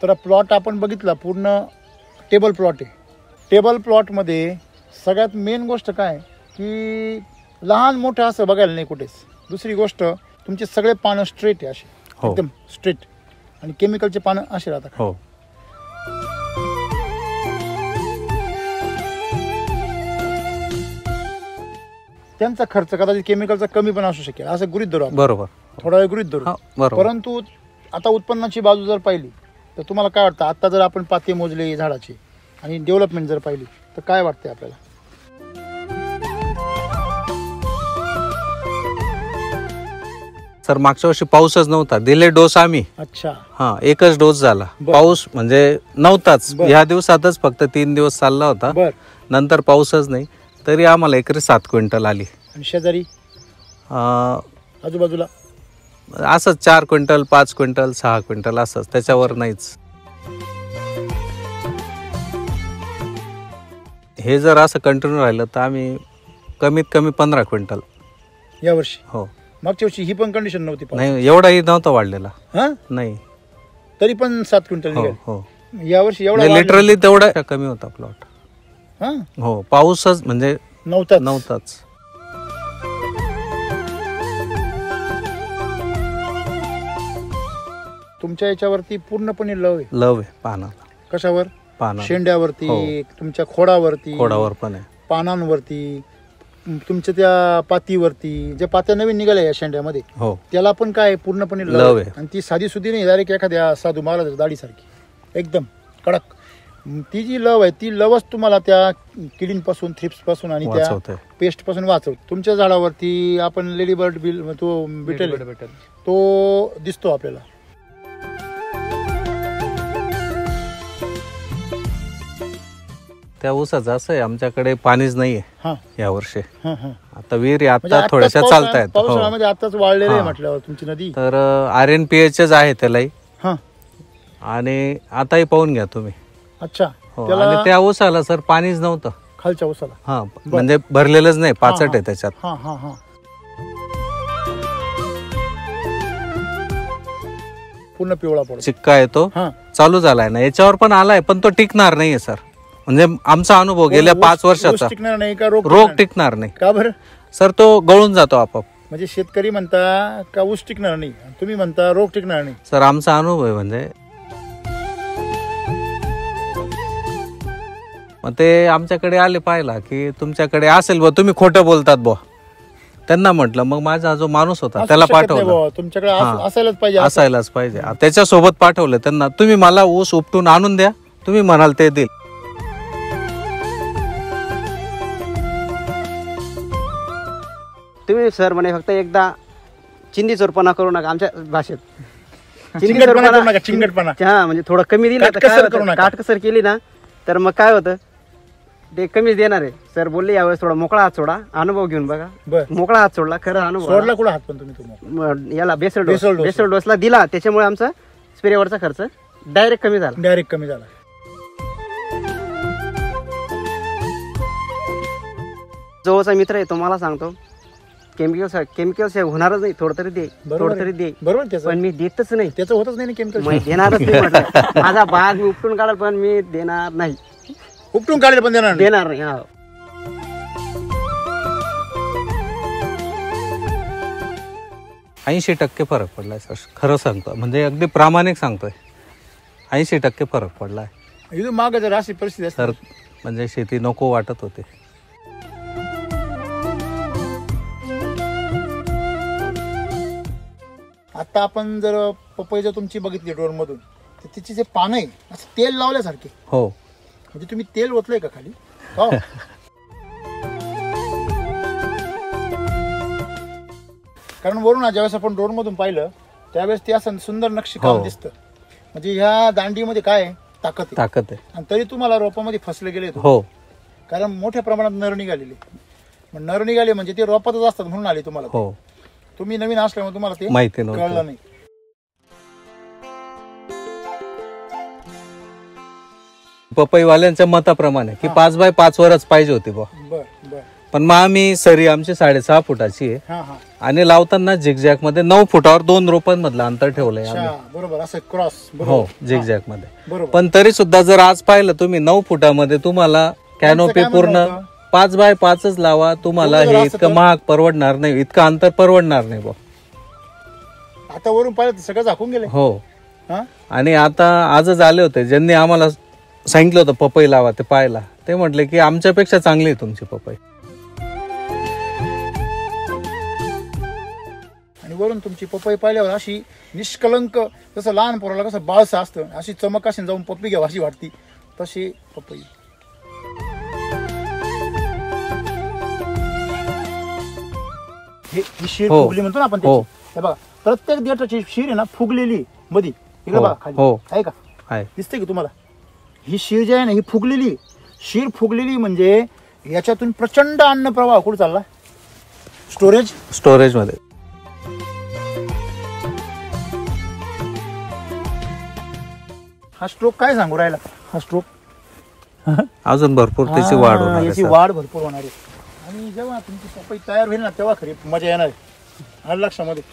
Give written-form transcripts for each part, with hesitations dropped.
तर प्लॉट आपण बघितला पूर्ण टेबल प्लॉट आहे. टेबल प्लॉटमध्ये सगळ्यात मेन गोष्ट काय की लहान मोठं असं बघायला नाही कुठेच. दुसरी गोष्ट तुमचे सगळे पानं स्ट्रेट आहे असे एकदम स्ट्रेट आणि केमिकलचे पानं असे राहतात. हो त्यांचा खर्च कदाचित केमिकलचा कमी पण असू शकेल असं गृहीत धरू आपण. बरोबर थोडा वेळ गृहीत धरू. परंतु आता उत्पन्नाची बाजू जर पाहिली तर तुम्हाला काय वाटतं आता जर आपण पाते मोजले झाडाचे आणि डेव्हलपमेंट जर पाहिली तर काय वाटतंय आपल्याला? सर मागच्या वर्षी पाऊसच नव्हता. दिले डोस आम्ही. अच्छा. हा एकच डोस झाला. पाऊस म्हणजे नव्हताच. या दिवसातच फक्त 3 दिवस चालला होता. नंतर पाऊसच नाही. तरी आम्हाला एकरी 7 क्विंटल आली. आणि शेजारी आजूबाजूला असंच 4 क्विंटल 5 क्विंटल 6 क्विंटल असंच, त्याच्यावर नाहीच. हे जर असं कंटिन्यू राहिलं तर आम्ही कमीत कमी 15 क्विंटल या वर्षी. हो. मागच्या वर्षी ही पण कंडिशन नव्हती. नाही एवढाही नव्हता वाढलेला. नाही तरी पण 7 क्विंटल. हो. या वर्षी एवढा लिटरली तेवढा कमी होता प्लॉट. हो पाऊसच म्हणजे नव्हताच. तुमच्या याच्यावरती पूर्णपणे लव आहे पानाला. कशावर? पाना शेंड्यावरती, तुमच्या खोडावर पण आहे, पानांवरती, तुमच्या त्या पातीवरती ज्या पात्या नवीन निघाल्या या शेंड्यामध्ये त्याला पण काय पूर्णपणे लव आहे. आणि ती साधी सुधी नाही, डायरेक्ट एखाद्या साधू महाराज दाढीसारखी एकदम कडक. ती जी लव आहे ती लवच तुम्हाला त्या किडींपासून, थ्रिप्स पासून आणि त्या पेस्ट पासून वाचवते. तुमच्या झाडावरती आपण लेडी बर्ड तो बिटल तो दिसतो आपल्याला. त्या ऊसाचं असं आहे आमच्याकडे पाणीच नाहीये या वर्षी. आता विहिरी आता म्हणजे थोड्याशा चालतायत. पावसाळ्यामध्ये आताच वाढलेलं आहे म्हटल्यावर तुमची नदी. तर RNPHच आहे त्यालाही. आणि आताही पाहून घ्या तुम्ही. अच्छा. आणि त्या ऊसाला सर पाणीच नव्हतं खालच्या ऊसाला. म्हणजे भरलेलंच नाही, पाचट आहे त्याच्यात. पूर्ण पिवळा पडतो, चिक्का येतो. चालू झालाय ना, याच्यावर पण आलाय पण तो टिकणार नाहीये सर. म्हणजे आमचा अनुभव गेल्या 5 वर्षाचा. टिकणार नाही का? रोग टिकणार नाही. का बरं सर? तो गळून जातो आपोआप. म्हणजे शेतकरी म्हणता का ऊस टिकणार नाही, तुम्ही म्हणता रोग टिकणार नाही. सर आमचा अनुभव आहे. म्हणजे मग ते आमच्याकडे आले पाहिला की तुमच्याकडे असेल बुवा, तुम्ही खोटं बोलतात बुवा. त्यांना म्हटलं, मग माझा जो माणूस होता त्याला पाठवलं. तुमच्याकडे असायलाच पाहिजे. त्याच्यासोबत पाठवलं त्यांना. तुम्ही मला ऊस उपटून आणून द्या, तुम्ही म्हणाल ते देईल. तुम्ही सर म्हणे फक्त एकदा चिंदी चोरपणा करू नका. आमच्या भाषेत चिंगटपणा. म्हणजे थोडं कमी दिलं, काटकसर केली ना तर मग काय होतं ते कमीच देणार आहे. सर बोलले यावेळेस थोडा मोकळा हात सोडा, अनुभव घेऊन बघा. मोकळा हात सोडला, खरं अनुभव सोडला. कुठं हात पण तुम्ही याला बेसल डोसला दिला, त्याच्यामुळे आमचा स्प्रेवरचा खर्च डायरेक्ट कमी झाला. जवळचा मित्र आहे तो मला सांगतो केमिकल्स होणारच नाही, थोडं तरी दे. बरोबर. पण मी देतच नाही. त्याचं होतच नाही केमिकल. देणारच नाही म्हटलं. माझा बाग मी उपटून काढेल पण मी देणार नाही. उपटून काढेल पण देणार नाही. 80% फरक पडलाय सर. खरं सांगतो, म्हणजे अगदी प्रामाणिक सांगतोय. 80% फरक पडलाय. इथून मागे जर अशी परिस्थिती सर म्हणजे शेती नको वाटत होते. आता आपण जर पपई जर तुमची बघितली डोर मधून तर तिची जे पानं आहे असं तेल लावल्यासारखे. हो. म्हणजे तुम्ही तेल ओतलंय का खाली? हो. कारण वरून ज्यावेळेस आपण डोर मधून पाहिलं त्यावेळेस ते असं सुंदर नक्षीकाम दिसतं. म्हणजे ह्या दांडीमध्ये काय ताकद आहे. आणि तरी तुम्हाला रोपामध्ये फसले गेले. हो. कारण मोठ्या प्रमाणात नर निघालेले. नर निघाले म्हणजे ते रोपातच असतात म्हणून आले तुम्हाला. हो. तुम्ही नवीन असल्यामुळे तुम्हाला ते माहिती नव्हतं, कळलं नाही. पपईवाल्यांच्या मताप्रमाणे की 5x5 वरच पाहिजे होती बुवा. पण मग आम्ही सरी आमची 6.5 फुटाची आहे हा हा आणि लावताना झिगझॅक मध्ये 9 फुटावर 2 रोपांमधलं अंतर ठेवलंय आम्ही. अच्छा, बरोबर असं क्रॉस हो झिगझॅक मध्ये. बरोबर. पण तरी सुद्धा जर आज पाहिलं तुम्ही 9 फुटामध्ये तुम्हाला कॅनोपी काय पूर्ण म्हणणं होतं? 5x5च लावा, तुम्हाला एवढं जर हे असं इतकं तर- महाग परवडणार नाही, इतकं अंतर परवडणार नाही बा. आता वरून पाहिलं तर सगळं झाकून गेले. हो. हा आणि आता आजच आले होते ज्यांनी आम्हाला सांगितलं होतं पपई लावा, ते पाहायला ते म्हटले की आमच्यापेक्षा चांगली आहे तुमची पपई. आणि वरून तुमची पपई पाहिल्यावर अशी निष्कलंक, जसं लहान पोराला कसं बाळसं असतं, अशी चमक अशी जाऊन पप्पी घ्यावा अशी वाटती, तशी पपई. ही शीर हो. फुगली म्हणतो ना आपण हो. त्याची. हे बघा प्रत्येक देठाची शीर आहे ना फुगलेली मध्ये, इकडे हो. बघा खाली हो. आहे का, आहे. दिसते की तुम्हाला? ही शीर जी आहे ना ही फुगलेली शीर, फुगलेली म्हणजे याच्यातून प्रचंड अन्न प्रवाह कुठे चालला? स्टोरेज मध्ये. हा स्ट्रोक काय सांगू राहिला? हा स्ट्रोक अजून भरपूर त्याची वाढ होणार आहे याची सर. वाढ भरपूर होणार आहे. आणि जेव्हा तुमची पपई तयार होईल ना तेव्हा खरी मजा येणार आहे. आलं लक्षामध्ये?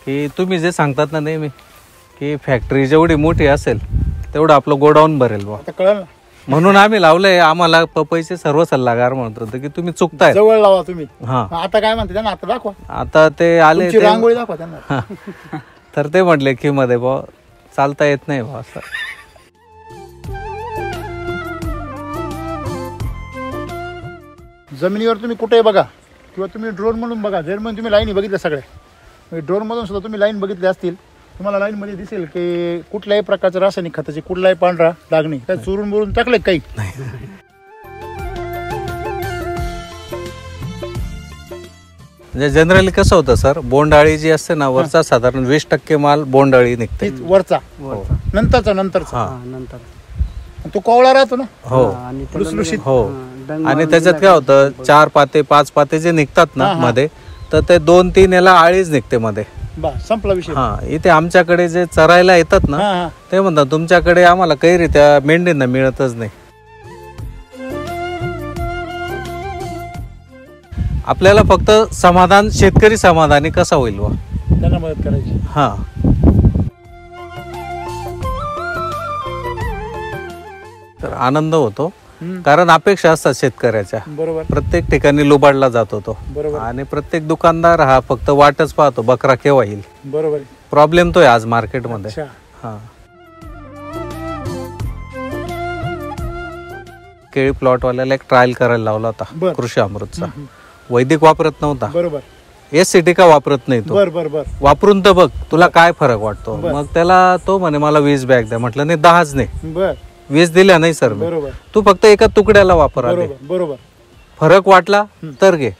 की तुम्ही जे सांगतात ना नेहमी की फॅक्टरी जेवढी मोठी असेल तेवढं आपलं गोडाऊन भरेल बा, आता कळलं ना? म्हणून आम्ही लावलंय. आम्हाला पपईचे सर्व सल्लागार म्हणत होते की तुम्ही चुकताय. जवळ लावा तुम्ही. हा. आता काय म्हणते त्यांना? आता दाखवा आता ते आले तुमची ते- रांगोळी दाखवा त्यांना. तर ते म्हटले की मध्ये बा चालता येत नाही बा असं. जमिनीवर तुम्ही कुठेही बघा किंवा तुम्ही ड्रोन म्हणून बघा, जर म्हणून तुम्ही लाईनी बघितल्या सगळ्या, ड्रोन मधून सुद्धा तुम्ही लाईन बघितले असतील, तुम्हाला लाईन मध्ये दिसेल की कुठल्याही प्रकारचं रासायनिक खताची कुठलाही पांढरा डाग नाही. काय चुरून बुरून टाकले काही? म्हणजे जनरली कसं होतं सर, बोंडाळी जी असते ना वरचा साधारण 20% माल बोंडाळी निघते. तीच वरचा, नंतरचा हा. नंतर तो कोवळा राहतो ना. हो आणि त्याला लुसलुशीत. हो. डंग आणि त्याच्यात काय होतं, 4 पाते 5 पाते जे निघतात ना मध्ये, तर ते 2-3 याला आळीच निघते मध्ये. बा संपला विषय. हा. इथे आमच्याकडे जे चरायला येतात ना हा हा ते म्हणतात तुमच्याकडे आम्हाला कैरित्या मेंढींना मिळतच नाही. आपल्याला फक्त समाधान, शेतकरी समाधानी कसा होईल बा, त्यांना मदत करायची. हा. तर आनंद होतो, कारण अपेक्षा असतात शेतकऱ्याच्या. बरोबर प्रत्येक ठिकाणी लुबाडला जातो तो, बरोबर आणि प्रत्येक दुकानदार हा फक्त वाटच पाहतो बकरा केव्हा येईल. बरोबर. प्रॉब्लेम तो आहे आज मार्केटमध्ये. अच्छा. हा. केळी प्लॉट वाल्याला एक ट्रायल करायला लावला होता बर. कृषी अमृतचा. वैदिक वापरत नव्हता, बरोबर SCT का वापरत नाही तो, बर बर बर वापरून तर बघ तुला काय फरक वाटतो. बर. मग त्याला तो म्हणे मला 20 बॅग द्या. म्हटलं नाही 10च नाही, बर 20 दिल्या नाही सर मी. बरोबर तू फक्त एका तुकड्याला वापर आले, बरोबर बरोबर. फरक वाटला तर घे.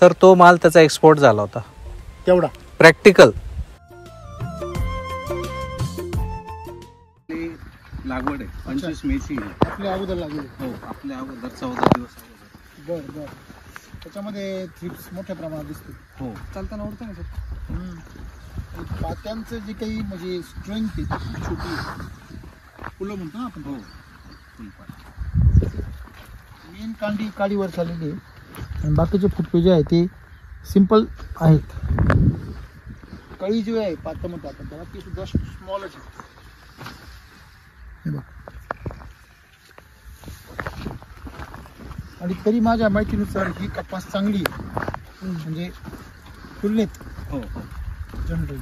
सर तो माल त्याचा एक्सपोर्ट झाला होता. तेवढा प्रॅक्टिकल लागवड आहे 25 मेची. आपल्या अगोदर लागले. हो आपल्या अगोदर 14 दिवस. बर बर. त्याच्यामध्ये थ्रिप्स मोठ्या प्रमाणात दिसते. हो चालताना उडतं ना सर. पात्यांचं जे काही म्हणजे स्ट्रेंथ आहे छोटी फुलं म्हणतो ना आपण. हो मेन कांडी काडीवर चाललेली आहे आणि बाकीचे फुटवे जे आहे ते सिंपल आहेत. कळी जी आहे पातं म्हणतो आपण त्याला, ती सुद्धा स्मॉलच आहे. हे बघ. आणि तरी माझ्या माहितीनुसार ही कपास चांगली आहे, म्हणजे तुलनेत हो जनरली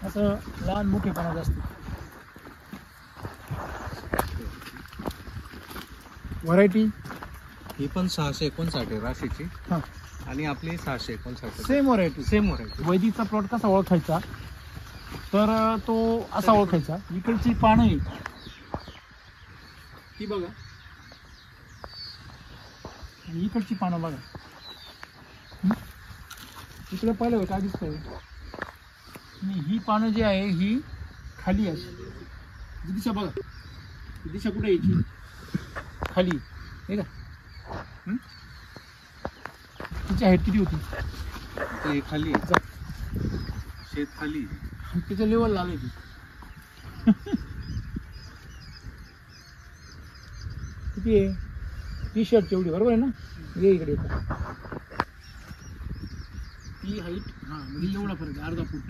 असं लहान मोठेपणा जास्त. व्हरायटी ही पण 659 आहे राशीची, हां आणि आपली 659. Same variety. Same variety. वैदिकचा प्लॉट कसा ओळखायचा, तर तो असा ओळखायचा. इकडची पानं आहे ती बघा, आणि इकडची पानं बघा. इकडे पाहिलं काय दिसतंय, आणि ही पानं जी आहे ही खाली अशी. ही दिशा बघा, ही दिशा कुठे यायची, खाली हे का. तिची हाईट किती होती, हे खाली शेत खाली, तिच्या लेवलला आले ती. किती आहे? टी शर्ट एवढी बरोबर आहे ना? ये इकडे ती हाईट म्हणजे एवढा फरक आहे, अर्धा फूट.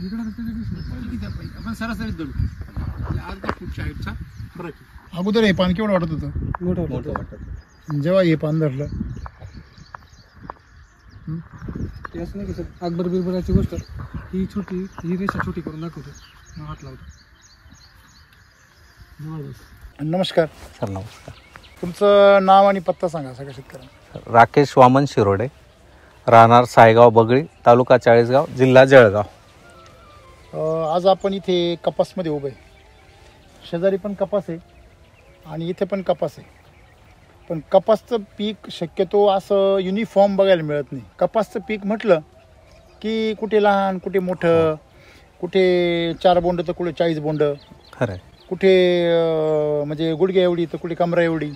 इकडे आपण सरासरी धरू अर्धा फूटच्या हाईटचा फरक आहे. अगोदर हे पान केवढं वाटत होतं? मोठं वाटत. जेव्हा हे पान धरलं ते असं नाही की सर अकबर बिरबराची गोष्ट ही छोटी ही रेषा छोटी करून दाखवतो मग हात लावतो. नमस्कार सर. नमस्कार. तुमचं नाव आणि पत्ता सांगा सगळ्या शेतकऱ्यांना. राकेश वामन शिरोडे, राहणार सायगाव बगळी, तालुका चाळीसगाव, जिल्हा जळगाव. आज आपण इथे कपासमध्ये उभे आहे. शेजारी पण कपास आहे आणि इथे पण कपास आहे. पण कपासचं पीक शक्यतो असं युनिफॉर्म बघायला मिळत नाही. कपासचं पीक म्हटलं की कुठे लहान कुठे मोठं, कुठे 4 बोंड तर कुठे 40 बोंड, खरं आहे. कुठे म्हणजे गुडघ्या एवढी तर कुठे कमरा एवढी,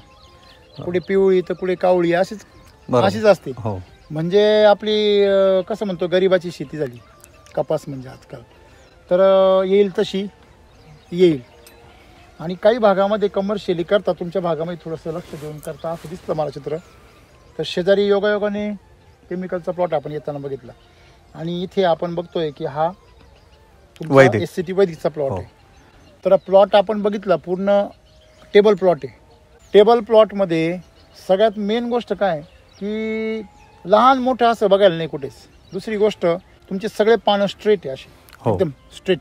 कुठे पिवळी तर कुठे कावळी, अशीच असते. हो. म्हणजे आपली कसं म्हणतो गरिबाची शेती झाली कपास म्हणजे आजकाल. तर येईल तशी येईल. आणि काही भागामध्ये कमर्शियली करता, तुमच्या भागामध्ये थोडंसं लक्ष देऊन करता असं दिसतं मला चित्र. तर शेजारी योगायोगाने केमिकलचा प्लॉट आपण येताना बघितला आणि इथे आपण बघतोय की हा वैदिक SCT वैदिकचा प्लॉट आहे. तर प्लॉट आपण बघितला पूर्ण टेबल प्लॉट आहे. टेबल प्लॉटमध्ये सगळ्यात मेन गोष्ट काय की लहान मोठं असं बघायला नाही कुठेच. दुसरी गोष्ट तुमचे सगळे पानं स्ट्रेट आहे, असे एकदम स्ट्रेट,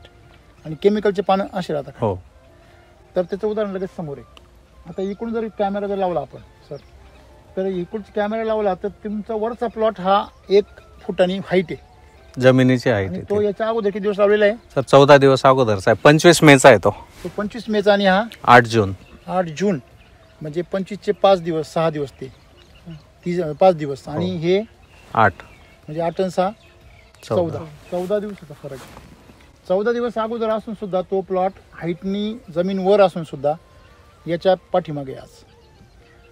आणि केमिकलचे पानं असे राहतात. हो. तर त्याचं उदाहरण लगेच समोर आहे. आता इकडून जर कॅमेरा जर लावला आपण सर, तर इकडचा कॅमेरा लावला तर तुमचा वरचा प्लॉट हा 1 फुटानी हाईट आहे, जमिनीची हाईट आणि आहे. तो याच्या अगोदर किती दिवस लावलेला आहे सर 14 दिवस अगोदरचा आहे. 25 मेचा आहे तो. 25 मेचा आणि हा 8 जून. 8 जून म्हणजे 25चे 5 दिवस 6 दिवस ते 5 दिवस आणि हे 8 म्हणजे 8 आणि 6 14 दिवसाचा फरक आहे. 14 दिवस अगोदर असून सुद्धा तो प्लॉट हाईटनी जमीन वर असून सुद्धा याच्या पाठीमागे आज.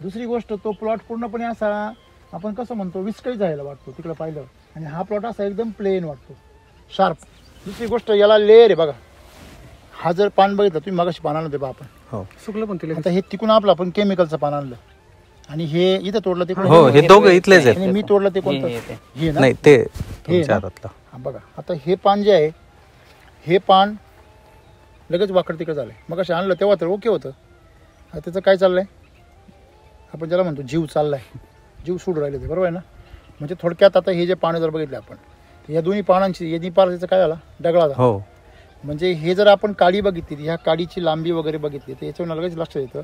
दुसरी गोष्ट तो प्लॉट पूर्णपणे असा आपण कसं म्हणतो विस्कळीत जायला वाटतो तिकडं पाहिलं, आणि हा प्लॉट असा एकदम प्लेन वाटतो, शार्प. दुसरी गोष्ट याला लेअर आहे बघा. हा जर पान बघितलं तुम्ही मगाशी पान आणलं ते बा आपण. हो. सुकलं पण तिला आता हे तिकून आपलं आपण केमिकलचं पान आणलं आणि हे इथं तोडलं ते हो. हे दोघं इथलेच आहेत. आणि मी तोडलं ते कोणतं हे ना नाही ते तुमच्या हातातलं. हा बघा. आता हे पान जे आहे हे पान लगेच वाकड तिकडे झालंय. मग असे आणलं तेव्हा तर ओके होतं. आता त्याचं काय चाललंय आपण ज्याला म्हणतो जीव चाललाय, जीव सोडून राहिले ते, बरोबर आहे ना. म्हणजे थोडक्यात आता हे जे पानं जर बघितले आपण या दोन्ही पानांची यांनी पार त्याचं काय झाला डगळा झाला. हो. म्हणजे हे जर आपण काडी बघितली, ह्या काडीची लांबी वगैरे बघितली तर याच्यावर लगेच लक्षात येतं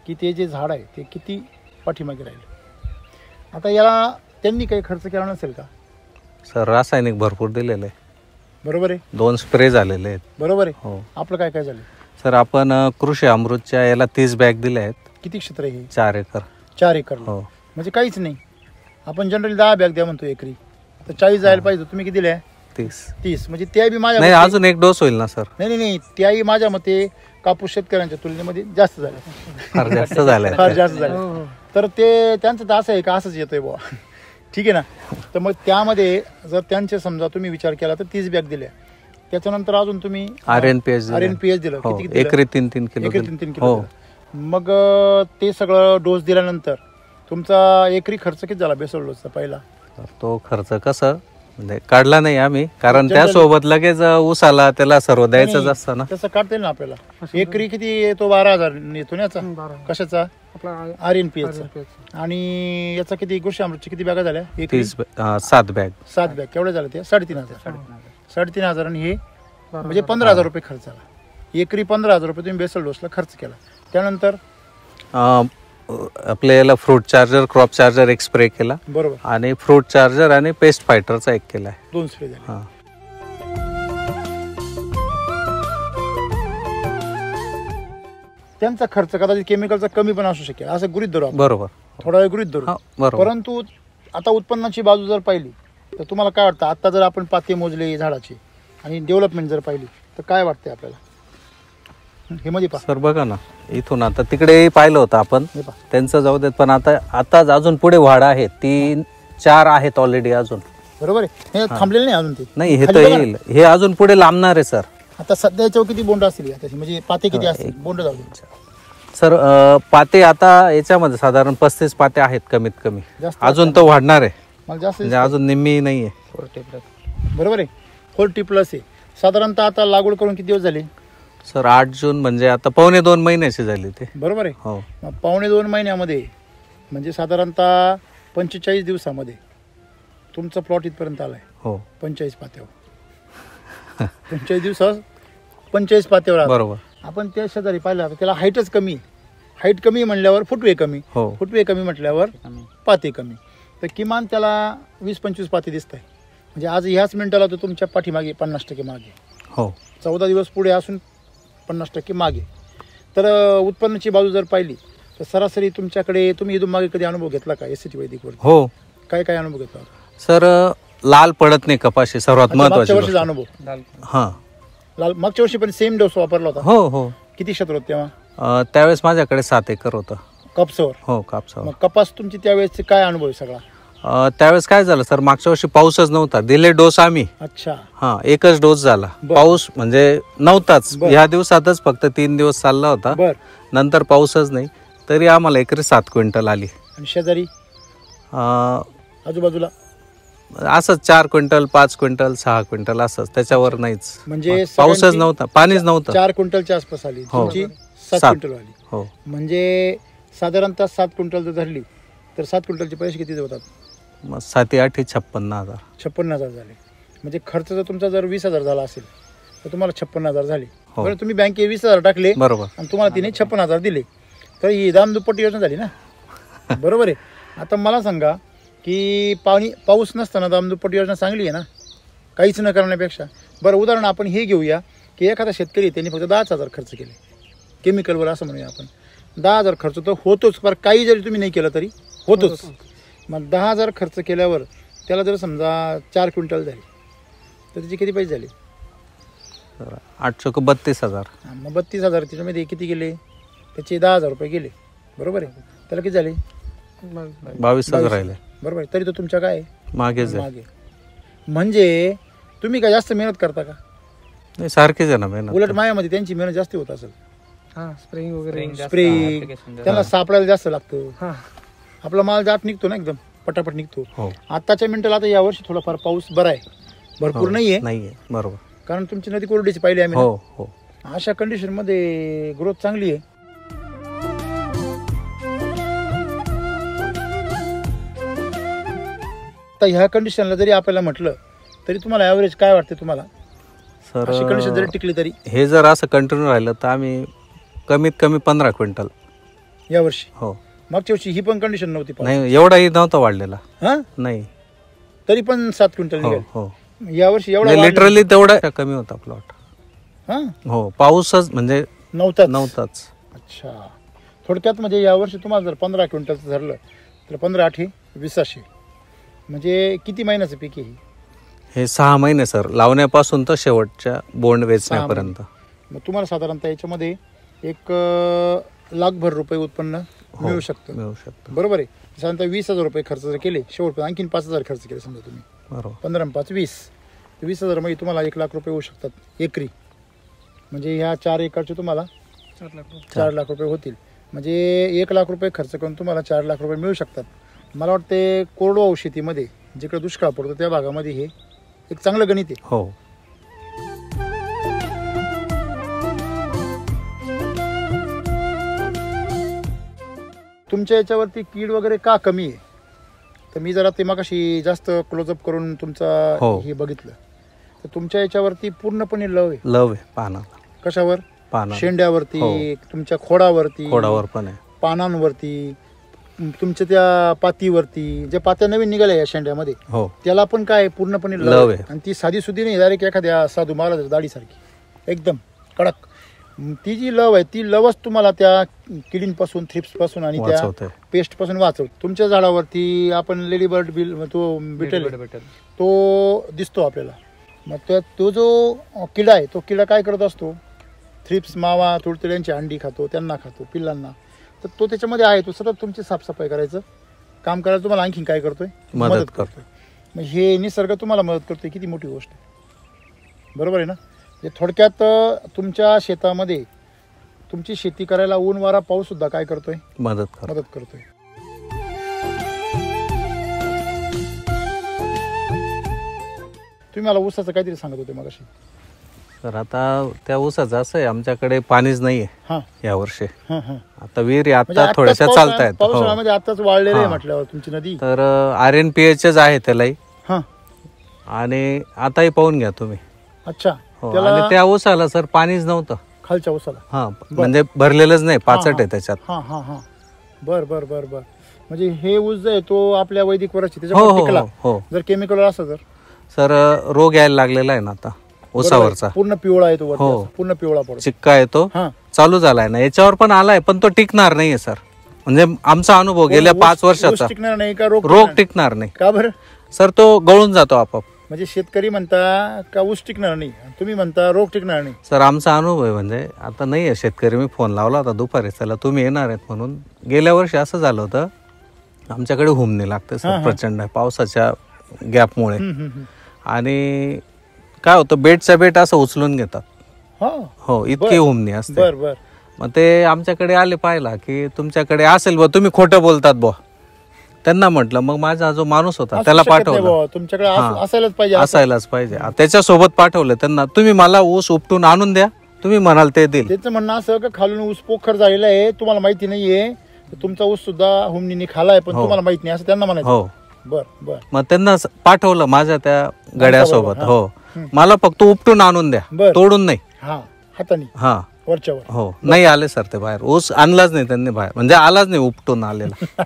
की ते जे झाड आहे ते किती पाठीमागे राहिले. आता याला त्यांनी काही खर्च केला नसेल का सर? रासायनिक भरपूर दिलेलं आहे. बरोबर आहे. 2 स्प्रे झालेले आहेत. बरोबर आहे. हो. आपलं काय काय झालं सर? आपण कृषी अमृतच्या याला 30 बॅग दिल्या आहेत. किती क्षेत्र आहे हे? 4 एकर. 4 एकर. हो. म्हणजे काहीच नाही. आपण जनरली 10 बॅग द्या म्हणतो एकरी, तर 40 जायला पाहिजे. तुम्ही किती दिल्या? 30. म्हणजे त्या बी माझ्या नाही अजून 1 डोस होईल ना सर? नाही त्याही माझ्या मते कापूस शेतकऱ्यांच्या तुलनेमध्ये जास्त झाले, फार जास्त झालंय. फार जास्त झाले. तर ते त्यांचं तर असं आहे का असंच येतोय बुवा, ठीक आहे ना. तर मग त्यामध्ये जर त्यांचे समजा तुम्ही विचार केला तर 30 बॅग दिल्या, त्याच्यानंतर अजून तुम्ही RNPS दिलं. हो. किती एकरी 3-3 किलो. एकरी 3-3 किलो दिलं. मग ते सगळं डोस दिल्यानंतर तुमचा एकरी खर्च किती झाला बेसल डोसचा पहिला? तो खर्च कसं म्हणजे काढला नाही आम्ही, कारण त्यासोबत लगेच ऊसाला त्याला सर्व द्यायचंच असतं ना. तसं काढता येईल ना आपल्याला. एकरी किती येतो? 12,000 येतो ना याचा. कशाचा? RNPS. आणि याचा किती कृषी अमृतची किती बॅगा झाल्या? 7 बॅग. 7 बॅग केवढ्या झाल्या ते? 3,500. 3,500 आणि हे म्हणजे 15,000 रुपये खर्च झाला. एकरी 15,000 रुपये तुम्ही बेसल डोसला खर्च केला. त्यानंतर आपल्या याला फ्रूट चार्जर, क्रॉप चार्जर एक स्प्रे केला. बरोबर. आणि फ्रूट चार्जर आणि पेस्ट फायटरचा एक केला. 2 स्प्रे झाले. हा. त्यांचा खर्च कदाचित केमिकलचा कमी पण असू शकेल असं गृहीत धरू आपण. बरोबर. थोडा वेळ गृहीत धरू. बरोबर. परंतु आता उत्पन्नाची बाजू जर पाहिली तर तुम्हाला काय वाटतं? आता जर आपण पाते मोजले झाडाचे आणि डेव्हलपमेंट जर पाहिली तर काय वाटते आपल्याला? हे मध्ये पहा सर बघा ना, इथून आता तिकडे पाहिलं होतं आपण, त्यांचं जाऊ देत, पण आता अजून पुढे वाढ आहे. 3-4 आहेत ऑलरेडी अजून. बरोबर आहे. हे थांबलेलं नाही अजून ते. नाही हे तर येईल, हे अजून पुढे लांबणार आहे सर. आता सध्याच्या किती बोंड असतील म्हणजे पाते किती असतील बोंड? जाऊ सर पाते आता याच्यामध्ये साधारण 35 पाते आहेत कमीत कमी. अजून तो वाढणार आहे, मला जास्त म्हणजे अजून निम्मी नाहीये. बरोबर आहे. 40+ आहे. साधारणतः आता लागवड करून किती दिवस झाले सर? 8 जून म्हणजे आता 2.5 महिन्याची झाली ते. बरोबर आहे. हो. मग 2.5 महिन्यामध्ये म्हणजे साधारणतः 45 दिवसामध्ये तुमचा प्लॉट इथपर्यंत आलाय. हो. 45 पात्यावर 45 दिवसात 45 पात्यावर आला. बरोबर. आपण त्या शेजारी पाहिलं आता त्याला हाईटच कमी. हाईट कमी म्हणल्यावर फुटवे कमी. हो. फुटवे कमी म्हटल्यावर पाते कमी. तर किमान त्याला 20-25 पाते दिसत आहे. म्हणजे आज ह्याच मिनिटाला तो तुमच्या पाठीमागे 50% मागे. हो. 14 दिवस पुढे असून 50% मागे. तर उत्पन्नाची बाजू जर पाहिली तर सरासरी तुमच्याकडे तुम्ही इथून मागे कधी अनुभव घेतला का SCT वैदिकवर? हो. काय काय अनुभव घेतला सर? लाल पडत नाही कपाशी, सर्वात महत्वाची मागच्या वर्षीचा अनुभव. हा, लाल मागच्या वर्षी पण सेम डोस वापरला होता. हो हो. किती क्षेत्र होतं तेव्हा? त्यावेळेस माझ्याकडे 7 एकर होतं कापसावर. हो, कापसावर. मग कपास तुमची त्यावेळेस काय अनुभव आहे सगळा? त्यावेळेस काय झालं सर, मागच्या वर्षी पाऊसच नव्हता. दिले डोस आम्ही. अच्छा. हा, एकच डोस झाला. पाऊस म्हणजे नव्हताच. ह्या दिवसातच फक्त 3 दिवस चालला होता. नंतर पाऊसच नाही. तरी आम्हाला एकरी 7 क्विंटल आली. आणि शेजारी आजूबाजूला असंच 4 क्विंटल, 5 क्विंटल, 6 क्विंटल असंच, त्याच्यावर नाहीच. म्हणजे पाऊसच नव्हता, पाणीच नव्हतं. 4 क्विंटलच्या आसपास आली. तुमची 7 क्विंटल आली. हो. म्हणजे साधारणतः 7 क्विंटल जर धरली तर 7 क्विंटलचे पैसे किती होतात? 7-8 56,000. 56,000 झाले. म्हणजे खर्च जर तुमचा जर 20,000 झाला असेल तर तुम्हाला 56,000 झाले. बरं, तुम्ही बँकेत 20,000 टाकले. बरोबर. आणि तुम्हाला तिने 56,000 दिले. तर ही दामदुप्पट योजना झाली ना. बरोबर आहे. आता मला सांगा की पाऊस नसताना दामदुप्पट योजना चांगली आहे ना, काहीच न करण्यापेक्षा. बरं, उदाहरण आपण हे घेऊया की एखादा शेतकरी त्यांनी फक्त 10,000 खर्च केले केमिकलवर, असं म्हणूया आपण. 10,000 खर्च तर होतोच, बरं काही जरी तुम्ही नाही केलं तरी होतोच. मग 10,000 खर्च केल्यावर त्याला जर समजा 4 क्विंटल झाले तर त्याचे किती पैसे झाले? 8 32,000. मग 32,000 त्याच्यामध्ये किती गेले? त्याचे 10,000 रुपये गेले. बरोबर आहे. त्याला किती झाले? 22,000 राहिले. बरोबर आहे. तरी तो तुमच्या काय मागे. म्हणजे तुम्ही काय जास्त मेहनत करता का? नाही, सारखीच आहे ना मेहनत. उलट मायामध्ये त्यांची मेहनत जास्त होत असेल. स्प्रेइंग वगैरे, स्प्रे त्यांना सापडायला जास्त लागतं. आपला माल जात निघतो ना, एकदम पटापट निघतो. आताच्या मिनिटाला आता यावर्षी थोडाफार पाऊस बरा आहे, भरपूर नाहीये. बरोबर. कारण तुमची नदी कोरडीची पाहिली आम्ही. हो हो. अशा कंडिशन मध्ये ग्रोथ चांगली आहे. तर ह्या कंडिशनला जरी आपल्याला म्हटलं तरी तुम्हाला ॲव्हरेज काय वाटते तुम्हाला? सर, अशी कंडिशन जरी टिकली तरी हे जर असं कंटिन्यू राहिलं तर आम्ही कमीत कमी 15 क्विंटल यावर्षी. हो. मागच्या वर्षी ही पण कंडिशन नव्हती. नाही, एवढाही नव्हता वाढलेला. हा, नाही, तरी पण 7 क्विंटल निघाले. हो. यावर्षी एवढा लिटरली तेवढा कमी होता प्लॉट. हा, हो. पाऊसच म्हणजे नव्हताच. अच्छा. थोडक्यात म्हणजे यावर्षी तुम्हाला जर 15 क्विंटलचं धरलं तर 15-8 20,000. म्हणजे किती महिन्याचं पीक आहे हे? 6 महिने सर, लावण्यापासून तर शेवटच्या बोंड वेचण्यापर्यंत. मग तुम्हाला साधारणतः याच्यामध्ये 1,00,000 रुपये उत्पन्न मिळू शकतं. बरोबर आहे. साधारणतः 20,000 रुपये खर्च जर केले, शेवट आणखीन 5,000 खर्च केले समजा तुम्ही. बरोबर. 15 आणि 5 20. 20,000 मध्ये तुम्हाला 1,00,000 रुपये होऊ शकतात एकरी. म्हणजे ह्या 4 एकरचे तुम्हाला 4 लाख रुपये होतील. म्हणजे 1,00,000 रुपये खर्च करून तुम्हाला 4 लाख रुपये मिळू शकतात. मला वाटते कोरडवाहू शेतीमध्ये जिकडे दुष्काळ पडतो त्या भागामध्ये हे एक चांगलं गणित आहे. हो. तुमच्या याच्यावरती कीड वगैरे का कमी आहे? तर मी जरा ते मगाशी जास्त क्लोजअप करून तुमचा हे बघितलं तर तुमच्या याच्यावरती पूर्णपणे लव आहे. पाना. कशावर? पाना. शेंड्यावरती, तुमच्या खोडावरती, खोडावर पण आहे, पानांवरती, तुमच्या त्या पातीवरती. ज्या पात्या नवीन निघाल्या या शेंड्यामध्ये त्याला पण काय पूर्णपणे लव आहे. आणि ती साधी सुधी नाही, डायरेक्ट एखाद्या साधू महाराज दाढीसारखी एकदम कडक. ती जी लव आहे ती लवच तुम्हाला त्या किडींपासून, थ्रिप्स पासून आणि त्या पेस्ट पासून वाचवते. तुमच्या झाडावरती आपण लेडी बर्ड तो बिटल तो दिसतो आपल्याला. मग तो जो किडा आहे तो किडा काय करत असतो? थ्रिप्स, मावा, तुडतुड्यांची अंडी खातो, त्यांना खातो, पिल्लांना. तर तो त्याच्यामध्ये आहे. तो सतत तुमची साफसफाई करायचं काम करायला तुम्हाला आणखीन काय करतोय? मदत करतोय. मग हे निसर्ग तुम्हाला मदत करतोय, किती मोठी गोष्ट आहे. बरोबर आहे ना? म्हणजे थोडक्यात तुमच्या शेतामध्ये तुमची शेती करायला ऊन वारा पाऊस सुद्धा काय करतोय, मदत करतोय. तुम्ही मला ऊसाचं काहीतरी सांगत होते मगाशी. तर आता त्या ऊसाचं असं आहे, आमच्याकडे पाणीच नाहीये हा या वर्षी. हा हा आता विहिरी म्हणजे आता थोड्याशा चालतायत. पावसाळ्यामध्ये आताच वाळलेलं आहे म्हटल्यावर तुमची नदी. तर RNPHच आहे त्यालाही. हा आणि आताही पाहून घ्या तुम्ही. अच्छा. हो, आणि त्या ऊसाला सर पाणीच नव्हतं खालच्या ऊसाला. हा म्हणजे भरलेलंच नाही, पाचट आहे त्याच्यात. हा हा हा बर बर बर बर. म्हणजे हे ऊस जो आहे तो आपल्या वैदिक वरची हो त्याच्यामुळे हो टिकला. हो जर केमिकल असं तर सर रोग यायला लागलेला आहे ना आता ऊसावरचा. पूर्ण पिवळा आहे तो वरती हो. असा, पूर्ण पिवळा पडतो. चिक्का येतो, हा चालू झालाय ना. याच्यावर पण आलाय, पण तो टिकणार नाहीये सर. म्हणजे आमचा अनुभव गेल्या 5 वर्षाचा. ऊस टिकणार नाही का रोग टिकणार नाही का बरं? सर, तो गळून जातो आपोआप. म्हणजे शेतकरी म्हणता का ऊस टिकणार नाही, तुम्ही म्हणता रोग टिकणार नाही. सर आमचा अनुभव आहे. म्हणजे आता नाही आहे शेतकरी. मी फोन लावला होता दुपारी, चला तुम्ही येणार आहेत म्हणून. गेल्या वर्षी असं झालं होतं, आमच्याकडे हुमणी लागते सर प्रचंड पावसाच्या गॅपमुळे. आणि काय होतं, बेटच्या बेट असं उचलून घेतात. हो, इतकी हुमणी असते. बर बर. मग ते आमच्याकडे आले पाहिला की तुमच्याकडे असेल बा, तुम्ही खोटं बोलतात बा. त्यांना म्हटलं, मग माझा जो माणूस होता त्याला पाठवलं. तुमच्याकडे असायलाच पाहिजे. असायलाच पाहिजे. त्याच्यासोबत पाठवलं त्यांना. तुम्ही मला ऊस उपटून आणून द्या, तुम्ही म्हणाल ते देईल. त्याचं म्हणणं असं का खालून ऊस पोखर झालेला आहे, तुम्हाला माहिती नाहीये, तुमचा ऊस सुद्धा हुमणीने खालाय पण तुम्हाला माहित नाही, असं त्यांना म्हणायचं. हो बर बर. मग त्यांना पाठवलं माझ्या त्या गड्यासोबत. हो, मला फक्त उपटून आणून द्या, तोडून नाही. हा हाताने. हा वरच्यावर. हो, नाही आले सर ते बाहेर. ऊस आणलाच नाही त्यांनी बाहेर, म्हणजे आलाच नाही उपटून आलेला.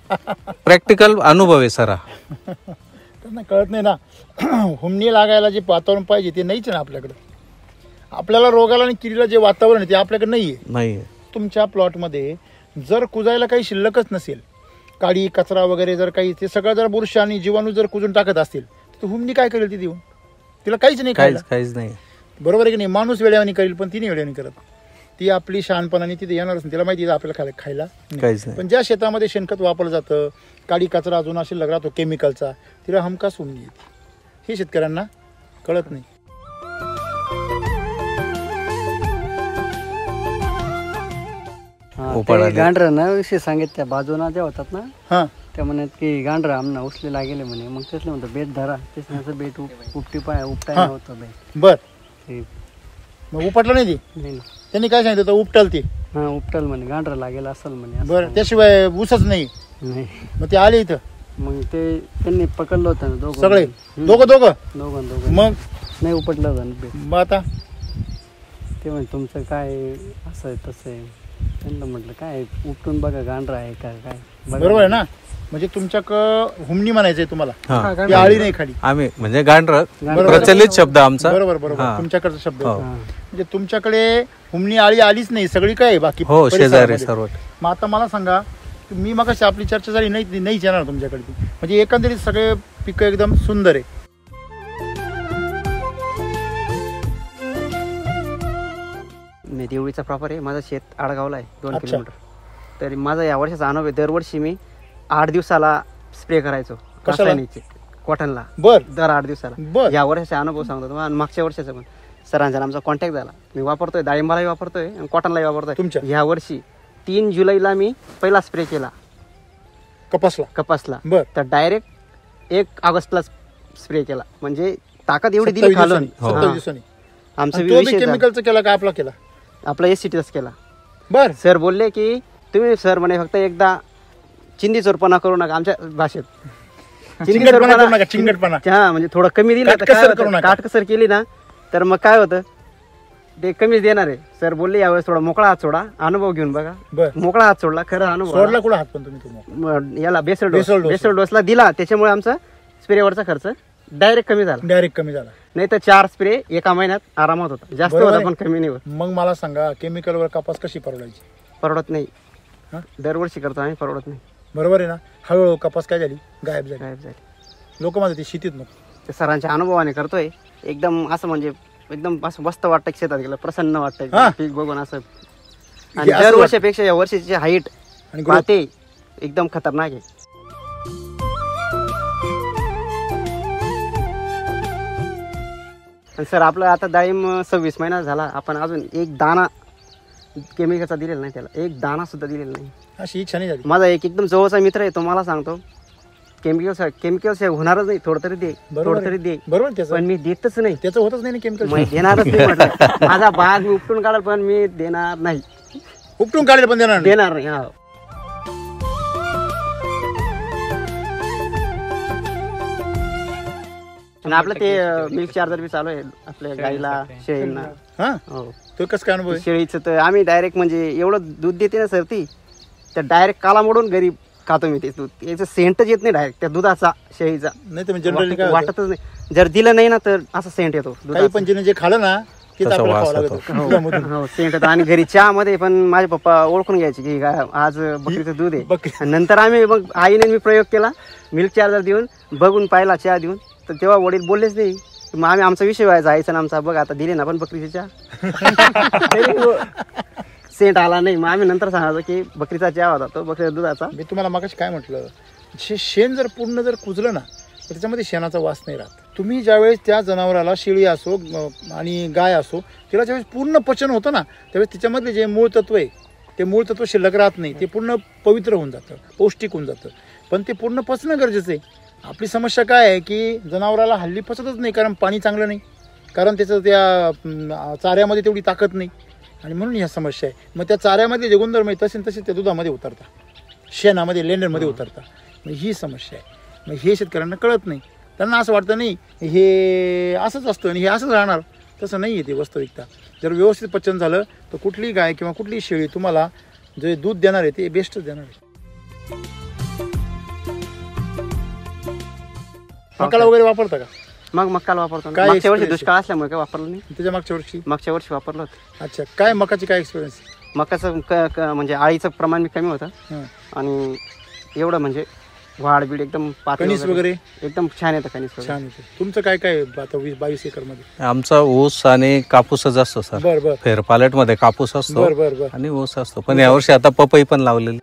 प्रॅक्टिकल अनुभव आहे सर. त्यांना कळत नाही ना, हुमणी लागायला जे वातावरण पाहिजे ते नाहीच ना आपल्याकडे. आपल्याला रोगाला आणि किडीला जे वातावरण आहे ते आपल्याकडे नाहीये. तुमच्या प्लॉटमध्ये जर कुजायला काही शिल्लकच नसेल, काडी कचरा वगैरे जर काही, ते सगळं जर बुरशी आणि जीवाणू जर कुजून टाकत असतील तर हुमणी काय करेल ती देऊन? तिला काहीच नाही, काहीच नाही. बरोबर आहे की नाही? माणूस वेळेवानी करेल पण ती नाही वेळेवानी करत. ती आपली शहाणपणाने तिथे येणारच नाही. तिला माहिती आहे आपल्याला खायला काहीच नाही. पण ज्या शेतामध्ये शेणखत वापरलं जातं, काडी कचरा अजून शिल्लक राहतो केमिकलचा, तिला हमखास हुमणी येते. हे शेतकऱ्यांना कळत नाही. गांढर ना विषय सांगित त्या बाजूना ज्या होतात ना, हा त्या म्हणत की गांढर आमना उचलेला गेले म्हणे. मग तेच म्हणतो बेट धरा, तेच बेट उपटाय नव्हतं बेट. बर. मग उपटलं नाही ती? नाही. त्यांनी काय सांगितलं होतं? उपटल ती. हा उपटल म्हणे, गांढर लागेल असेल म्हणे. बरं, त्याशिवाय ऊसच नाही. मग ते आले इथं, मग ते त्यांनी पकडलं होतं ना दोघं सगळे दोघं मग नाही उपटलं होतं ना बेट. मग आता ते म्हणे तुमचं काय असं आहे तसं आहे. त्यांना म्हटलं काय उपटून बघा गांढर आहे का काय. बरोबर आहे ना? म्हणजे तुमच्याकडं हुमणी म्हणायचंय तुम्हाला, ती आळी नाही खाली. आम्ही म्हणजे गांढर प्रचलित शब्द आमचा. बरोबर बरोबर, तुमच्याकडचा शब्द. म्हणजे तुमच्याकडे हुमणी आळी आलीच नाही, सगळी काय बाकी शेजारी सर्व. मग आता मला सांगा, मी मग आपली चर्चा झाली नाहीच येणार तुमच्याकडे. म्हणजे एकंदरीत सगळे पिकं एकदम सुंदर आहे. मी देवळीचा प्रॉपर आहे. माझं शेत आडगावला आहे 2 किलोमीटर. तरी माझा या वर्षाचा अनुभव आहे, दरवर्षी मी 8 दिवसाला स्प्रे करायचो कॉटनला. दर 8 दिवसाला. या वर्षाचा अनुभव सांगतो तुम्हाला. आणि मागच्या वर्षाचा पण सरांचा आमचा कॉन्टॅक्ट झाला. मी वापरतोय, डाळिंबालाही वापरतोय आणि कॉटनलाही वापरतोय. या वर्षी 3 जुलैला मी पहिला स्प्रे केला कपासला. तर डायरेक्ट 1 ऑगस्टला स्प्रे केला. म्हणजे ताकद एवढी दिली खालून. आमचा केमिकलचा केला का आपला केला? आपला SCTच केला. बर. सर बोलले की तुम्ही सर म्हणे फक्त एकदा चिंदी चोरपणा करू नका. आमच्या भाषेत चिंगटपणा. हा, म्हणजे थोडं कमी दिलं, काटकसर केली ना तर मग काय होतं, ते कमीच देणार आहे. सर बोलले यावेळेस थोडा मोकळा हात सोडा, अनुभव घेऊन बघा. मोकळा हात सोडला, खरं अनुभव सोडला. कुठं हात पण तुम्ही याला बेसल डोसला दिला, त्याच्यामुळे आमचा स्प्रेवरचा खर्च डायरेक्ट कमी झाला. नाही तर 4 स्प्रे एका महिन्यात आरामात होता. जास्त होता पण कमी नाही होत. मग मला सांगा, केमिकलवर कपास कशी परवडायची? परवडत नाही. दरवर्षी करतो आम्ही, परवडत नाही. बरोबर आहे ना? हळूहळू कपास काय झाली, गायब झाली. लोक माझं ते शेतीत नको. ते सरांच्या अनुभवाने करतोय. एकदम असं म्हणजे एकदम असं मस्त वाटतं, शेतात गेलं प्रसन्न वाटतं पीक बघून असं. आणि दरवर्षापेक्षा या वर्षीची हाईट पाहते एकदम खतरनाक आहे. सर आपलं आता डाळिंब 26 महिना झाला, आपण अजून एक दाणा केमिकलचा दिलेला नाही त्याला, एक दाणा सुद्धा दिलेला नाही. अशी इच्छा नाही झाली. माझा एक एकदम जवळचा मित्र आहे, तो मला सांगतो केमिकल होणारच नाही, थोडं तरी दे, थोडं तरी दे. बरोबर त्याचं, पण मी देतच नाही, त्याचं होतच नाही केमिकल. मी देणारच नाही म्हटलं. माझा बाग मी उपटून काढल पण मी देणार नाही, उपटून काढले पण देणार नाही. हा. आणि आपलं ते मिल्क चार्जर बी चालू आहे आपल्या गाईला, शेळींना. हा, हो. तो कसं काय अनुभव आहे? शेळीचं तर आम्ही डायरेक्ट म्हणजे एवढं दूध देते ना सर ती, त्या डायरेक्ट काला मोडून घरी खातो मी ते दूध. याचं सेंटच येत नाही डायरेक्ट त्या दुधाचा, शेळीचा. नाही तर जनरली काय वाटतच नाही, जर दिलं नाही ना तर असा सेंट येतो काही पण जे खाल्लं ना तेच आपल्याला खावं लागतं. हो, सेंट येतो. आणि घरी चहा मध्ये पण माझे पप्पा ओळखून घ्यायचे की आज बकरीचं दूध आहे. आणि नंतर आम्ही मग आईने मी प्रयोग केला, मिल्क चार्जर देऊन बघून पाहिला, चहा देऊन, तर तेव्हा वडील बोललेच नाही. मग आम्ही आमचा विषय व्हायचा आईचा आणि आमचा, बघ आता दिले ना पण बकरीची चहा, सेंट आला नाही. मग आम्ही नंतर सांगायचो की बकरीचा चहा होता तो, बकरीच्या दुधाचा. मी तुम्हाला मगाशी काय म्हटलं, शेण जर पूर्ण जर कुजलं ना तर त्याच्यामध्ये शेणाचा वास नाही राहत. तुम्ही ज्यावेळेस त्या जनावराला, शेळी असो आणि गाय असो, तिला ज्यावेळेस पूर्ण पचन होतं ना त्यावेळेस तिच्यामधले जे मूळ तत्व आहे ते मूळ तत्व शिल्लक राहत नाही, ते पूर्ण पवित्र होऊन जातं, पौष्टिक होऊन जातं. पण ते पूर्ण पचणं गरजेचं आहे. आपली समस्या काय आहे की जनावराला हल्ली पचतच नाही, कारण पाणी चांगलं नाही, कारण त्याचं त्या चाऱ्यामध्ये तेवढी ताकद नाही, आणि म्हणून ह्या समस्या आहे. मग त्या चाऱ्यामध्ये जे गुणधर्म आहे तसे त्या दुधामध्ये उतरतात, शेणामध्ये, लेंडरमध्ये उतरतात. मग ही समस्या आहे. मग हे शेतकऱ्यांना कळत नाही. त्यांना असं वाटतं नाही हे असंच असतं आणि हे असंच राहणार. तसं नाही आहे ते वास्तविकता. जर व्यवस्थित पचन झालं तर कुठलीही गाय किंवा कुठलीही शेळी तुम्हाला जे दूध देणार आहे ते बेस्टच देणार आहे. मकाला वगैरे वापरता का? मग मक्काला वापरतो. काय मागच्या वर्षी experience दुष्काळ असल्यामुळे काय वापरलं नाही. त्याच्या मागच्या वर्षी वापरलं होतं. अच्छा, काय मकाची काय एक्सपिरियन्स? मकाचं म्हणजे आळीचं प्रमाण मी कमी होतं आणि एवढं म्हणजे वाढ बीड एकदम कणीस वगैरे एकदम छान येतं. कणीस वगैरे छान येतं. तुमचं काय काय आता 22 एकर मध्ये? आमचा ऊस आणि कापूसच असतो सर. बरं. फेरपालट मध्ये कापूस असतो बरं. आणि ऊस असतो. पण यावर्षी आता पपई पण लावलेली.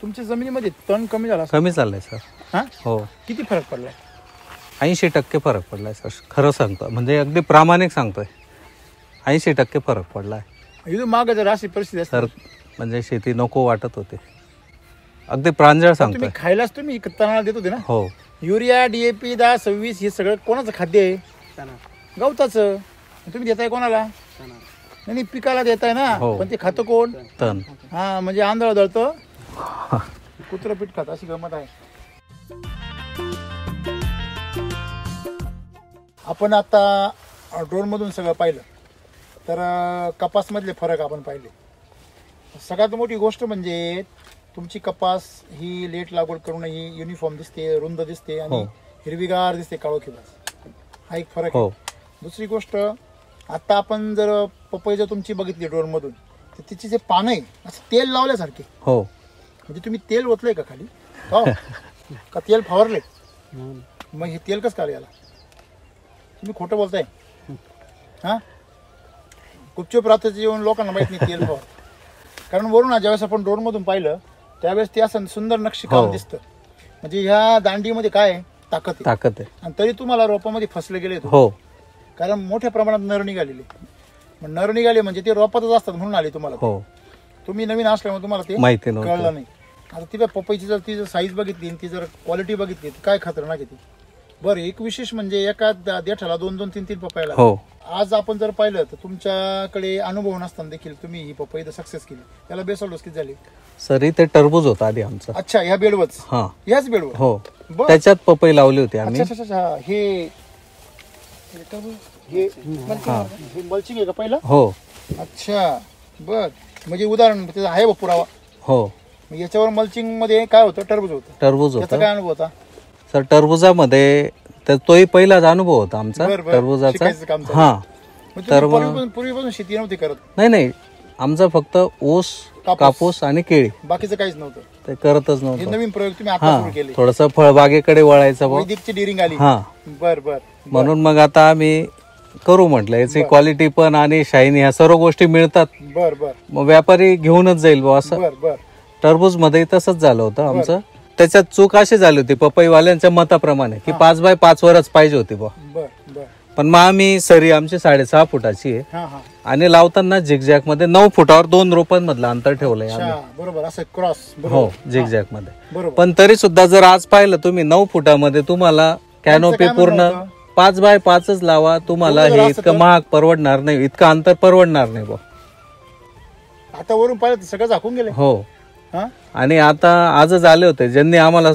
तुमच्या जमिनीमध्ये तण कमी झाला? कमी चाललंय सर. हा, हो. किती फरक पडलाय? 80% फरक पडलाय सर. खरं सांगतो, म्हणजे अगदी प्रामाणिक सांगतोय, 80% फरक पडलाय. इथून मागे जर अशी परिस्थिती सर, म्हणजे शेती नको वाटत होते, अगदी प्रांजळ सांगतोय. तुम्ही खायलाच तुम्ही तणाला देत होते ना? हो. युरिया, DAP 10-26 हे सगळं कोणाचं खाद्य आहे? गवताचं. तुम्ही देताय कोणाला? नाही, पिकाला देताय ना. पण ते खातं कोण? तण. हा, म्हणजे आंधळ दळतं, कुत्र पीठ खात, अशी गमत आहे. आपण आता ड्रोन मधून सगळं पाहिलं तर कपास मधले फरक आपण पाहिले. सगळ्यात मोठी गोष्ट म्हणजे तुमची कपास ही लेट लागवड करून ही युनिफॉर्म दिसते, रुंद दिसते आणि हिरवीगार दिसते, काळोखीबाज. हा एक फरक आहे. दुसरी गोष्ट, आता आपण जर पपई जर तुमची बघितली ड्रोन मधून तर तिची जे पानं आहे असं तेल लावल्यासारखे. हो. म्हणजे तुम्ही तेल ओतलंय का खाली? हो का तेल फवारले? मग हे तेल कसं काय याला? तुम्ही खोटं बोलताय. हा, गुपचूप रात्रीचं जेवण लोकांना माहित नाही तेल फवार. कारण वरून ज्यावेळेस आपण ड्रोन मधून पाहिलं त्यावेळेस ते असं सुंदर नक्षीकाम दिसतं. म्हणजे ह्या दांडीमध्ये काय ताकद आहे. आणि तरी तुम्हाला रोपामध्ये फसले गेले. हो. कारण मोठ्या प्रमाणात नर निघालेले. मग नर निघाले म्हणजे ते रोपातच असतात म्हणून आले तुम्हाला. हो. तुम्ही नवीन असल्यामुळे तुम्हाला ते माहिती कळलं नाही. आता ती पपईची जर ती जर साईज बघितली, ती जर क्वालिटी बघितली, काय खतरनाक आहे ती. बरं, एक विशेष म्हणजे एका देठाला 2-2, 3-3 पपईला. हो. आज आपण जर पाहिलं तर तुमच्याकडे अनुभव नसताना देखील तुम्ही ही पपई सक्सेस केली. त्याला बेसल डोस किती झाली? सर, इथे टरबूज होता आधी आमचा. अच्छा, ह्या बेडवरच? हा, ह्याच बेडवर. हो. त्याच्यात पपई लावली होती आम्ही. अच्छा, हे मल्चिंग आहे का पहिलं? हो. अच्छा, बर. म्हणजे उदाहरण त्याचा आहे पुरावा. हो. याच्यावर मल्चिंग मध्ये काय होतं? टरबूज होतं. याचा काय अनुभव होता? सर, टरबुजामध्ये तर तोही पहिलाच अनुभव होता आमचा टरबुजाचा. हा, तर पूर्वीपासून शेती नव्हती करत? नाही, आमचा फक्त ऊस, कापूस आणि केळी, बाकीचं काहीच नव्हतं. ते करतच नव्हतं. नवीन प्रयोग तुम्ही आता सुरू केले. थोडस फळबागेकडे वळायचं. वैदिकची डिरिंग आली. हा, बर. म्हणून मग आता आम्ही करू म्हटलं. याची क्वालिटी पण आणि शाईनी ह्या सर्व गोष्टी मिळतात. बर. मग व्यापारी घेऊनच जाईल बा असं. टरबूज मध्ये तसंच झालं होतं आमचं. त्याच्यात चूक अशी झाली होती पपईवाल्यांच्या मताप्रमाणे की 5x5 वरच पाहिजे होती बा. पण मग आम्ही सरी आमची 6.5 फुटाची आहे हा हा आणि लावताना झिगझॅग मध्ये 9 फुटावर 2 रोपांमधलं अंतर ठेवलंय आम्ही. अच्छा, बरोबर असं क्रॉस हो झिगझॅग मध्ये. बरोबर. पण तरी सुद्धा जर आज पाहिलं तुम्ही 9 फुटामध्ये तुम्हाला कॅनोपी काय पूर्ण म्हणणं होतं? 5x5च लावा, तुम्हाला एवढं जर हे असं इतकं तर- महाग परवडणार नाही, इतकं अंतर परवडणार नाही बा. आता वरून पाहिलं तर सगळं झाकून गेले. हो. हा आणि आता आजच आले होते ज्यांनी आम्हाला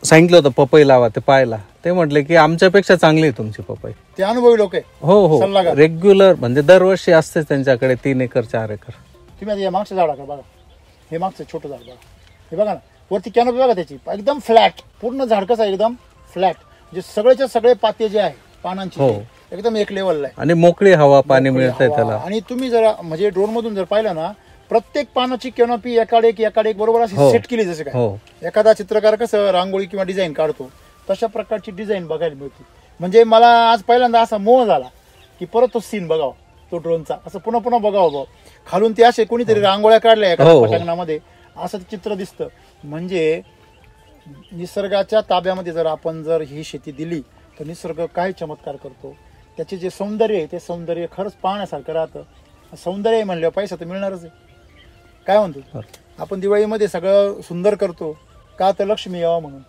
सांगितलं होतं पपई लावा, ते पाहायला ते म्हटले की आमच्यापेक्षा चांगली आहे तुमची पपई. ते अनुभवी लोक आहे. हो हो सल्लागार. रेग्युलर म्हणजे दरवर्षी असतेच त्यांच्याकडे 3 एकर 4 एकर. तुम्ही आता या मागच्या झाडाकडे बघा, हे मागचं छोटं झाड बघा, हे बघा ना वरती कॅनोपी बघा त्याची एकदम फ्लॅट, पूर्ण झाड कसं आहे एकदम फ्लॅट, म्हणजे सगळेच्या सगळे पाते जे आहे पानांची हो. एकदम एक लेवलला आहे. आणि मोकळी हवा पाणी मोकळी मिळतंय हवा. त्याला. आणि तुम्ही जर म्हणजे ड्रोन मधून जर पाहिलं ना, प्रत्येक पानाची कॅनोपी एकाड एक बरोबर अशी हो. सेट केली. जसं काय हो एखादा चित्रकार कसं रांगोळी किंवा डिझाईन काढतो तशा प्रकारची डिझाईन बघायला मिळते. म्हणजे मला आज पहिल्यांदा असा मोह झाला की परत तो सीन बघावा, तो ड्रोनचा असं पुन्हा पुन्हा बघावं भाऊ. खालून ते असे कोणीतरी रांगोळ्या काढल्या एका हो. पटांगणामध्ये असं ते चित्र दिसतं. म्हणजे निसर्गाच्या ताब्यामध्ये जर आपण जर ही शेती दिली तर निसर्ग काय चमत्कार करतो. त्याचे जे सौंदर्य आहे ते सौंदर्य खरंच पाहण्यासारखं राहतं. सौंदर्य आहे म्हणल्यावर पैसा तर मिळणारच आहे. काय म्हणतो आपण दिवाळीमध्ये सगळं सुंदर करतो का, तर लक्ष्मी यावं म्हणून.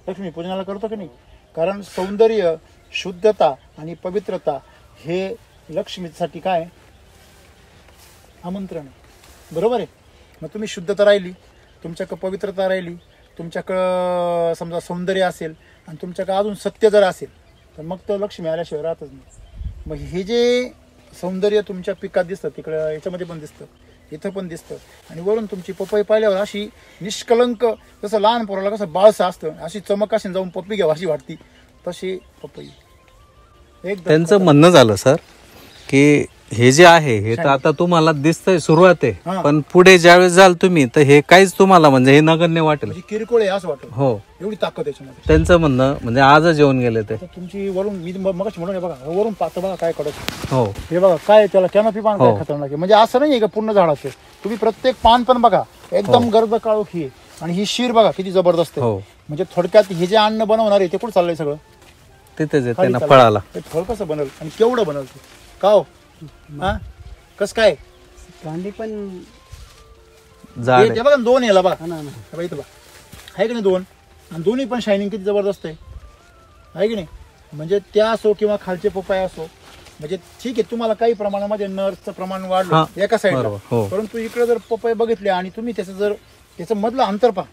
लक्ष्मी पूजनाला करतो की नाही, कारण सौंदर्य, शुद्धता आणि पवित्रता हे लक्ष्मीसाठी काय आमंत्रण आहे. बरोबर आहे. मग तुम्ही शुद्धता राहिली, तुमच्याकडं पवित्रता राहिली, तुमच्याकडं समजा सौंदर्य असेल आणि तुमच्याकडं अजून सत्य जर असेल तर मग तो लक्ष्मी आल्याशिवाय राहतच नाही. मग हे जे सौंदर्य तुमच्या पिकात दिसतं तिकडं याच्यामध्ये पण दिसतं, इथं पण दिसतं. आणि वरून तुमची पपई पाहिल्यावर अशी निष्कलंक, जसं लहान पोराला कसं बाळसं असतं अशी चमक अशी जाऊन पपई घ्यावं अशी वाटती, तशी पपई एकदम. त्यांचं म्हणणं झालं सर की हे जे आहे हे तर आता तुम्हाला दिसतंय सुरुवात आहे, हा. पण पुढे ज्यावेळेस जाल तुम्ही तर हे काहीच तुम्हाला म्हणजे हे नगण्य वाटेल. म्हणजे किरकोळ आहे असं वाटतं. हो एवढी ताकद याच्यामध्ये. त्यांचं म्हणणं म्हणजे आजच येऊन गेले ते. आता तुमची वरून मी मगाशी म्हणून बघा वरून पाहतं बघा काय कडक. हो हे बघा काय त्याला कॅनोपी पान काय हो. खतरनाक आहे. म्हणजे असं नाही आहे का पूर्ण झाडाचे, तुम्ही प्रत्येक पान पण बघा एकदम गर्द काळोखी आहे. आणि ही शीर बघा किती जबरदस्त आहे. हो म्हणजे थोडक्यात हे जे अन्न बनवणार आहे ते कुठं चाललंय सगळं तिथेच आहे खाली त्यांना चाललंय. फळाला. ते फळ कसं बनल आणि केवढं बनल ते का हो हा कसं काय कांदे पण झाड हे आहे. बघा 2 याला बघा हा ना. हे बघा इथं बघा आहे की नाही 2, आणि दोन्ही पण शायनिंग किती जबरदस्त आहे की नाही. म्हणजे त्या असो किंवा खालचे पपया असो, म्हणजे ठीक आहे तुम्हाला काही प्रमाणामध्ये नर्सचं प्रमाण वाढलं हा, एका साईडला, बरोबर, हो. परंतु इकडे जर पपया बघितले आणि तुम्ही त्याचं मधलं अंतर पहा,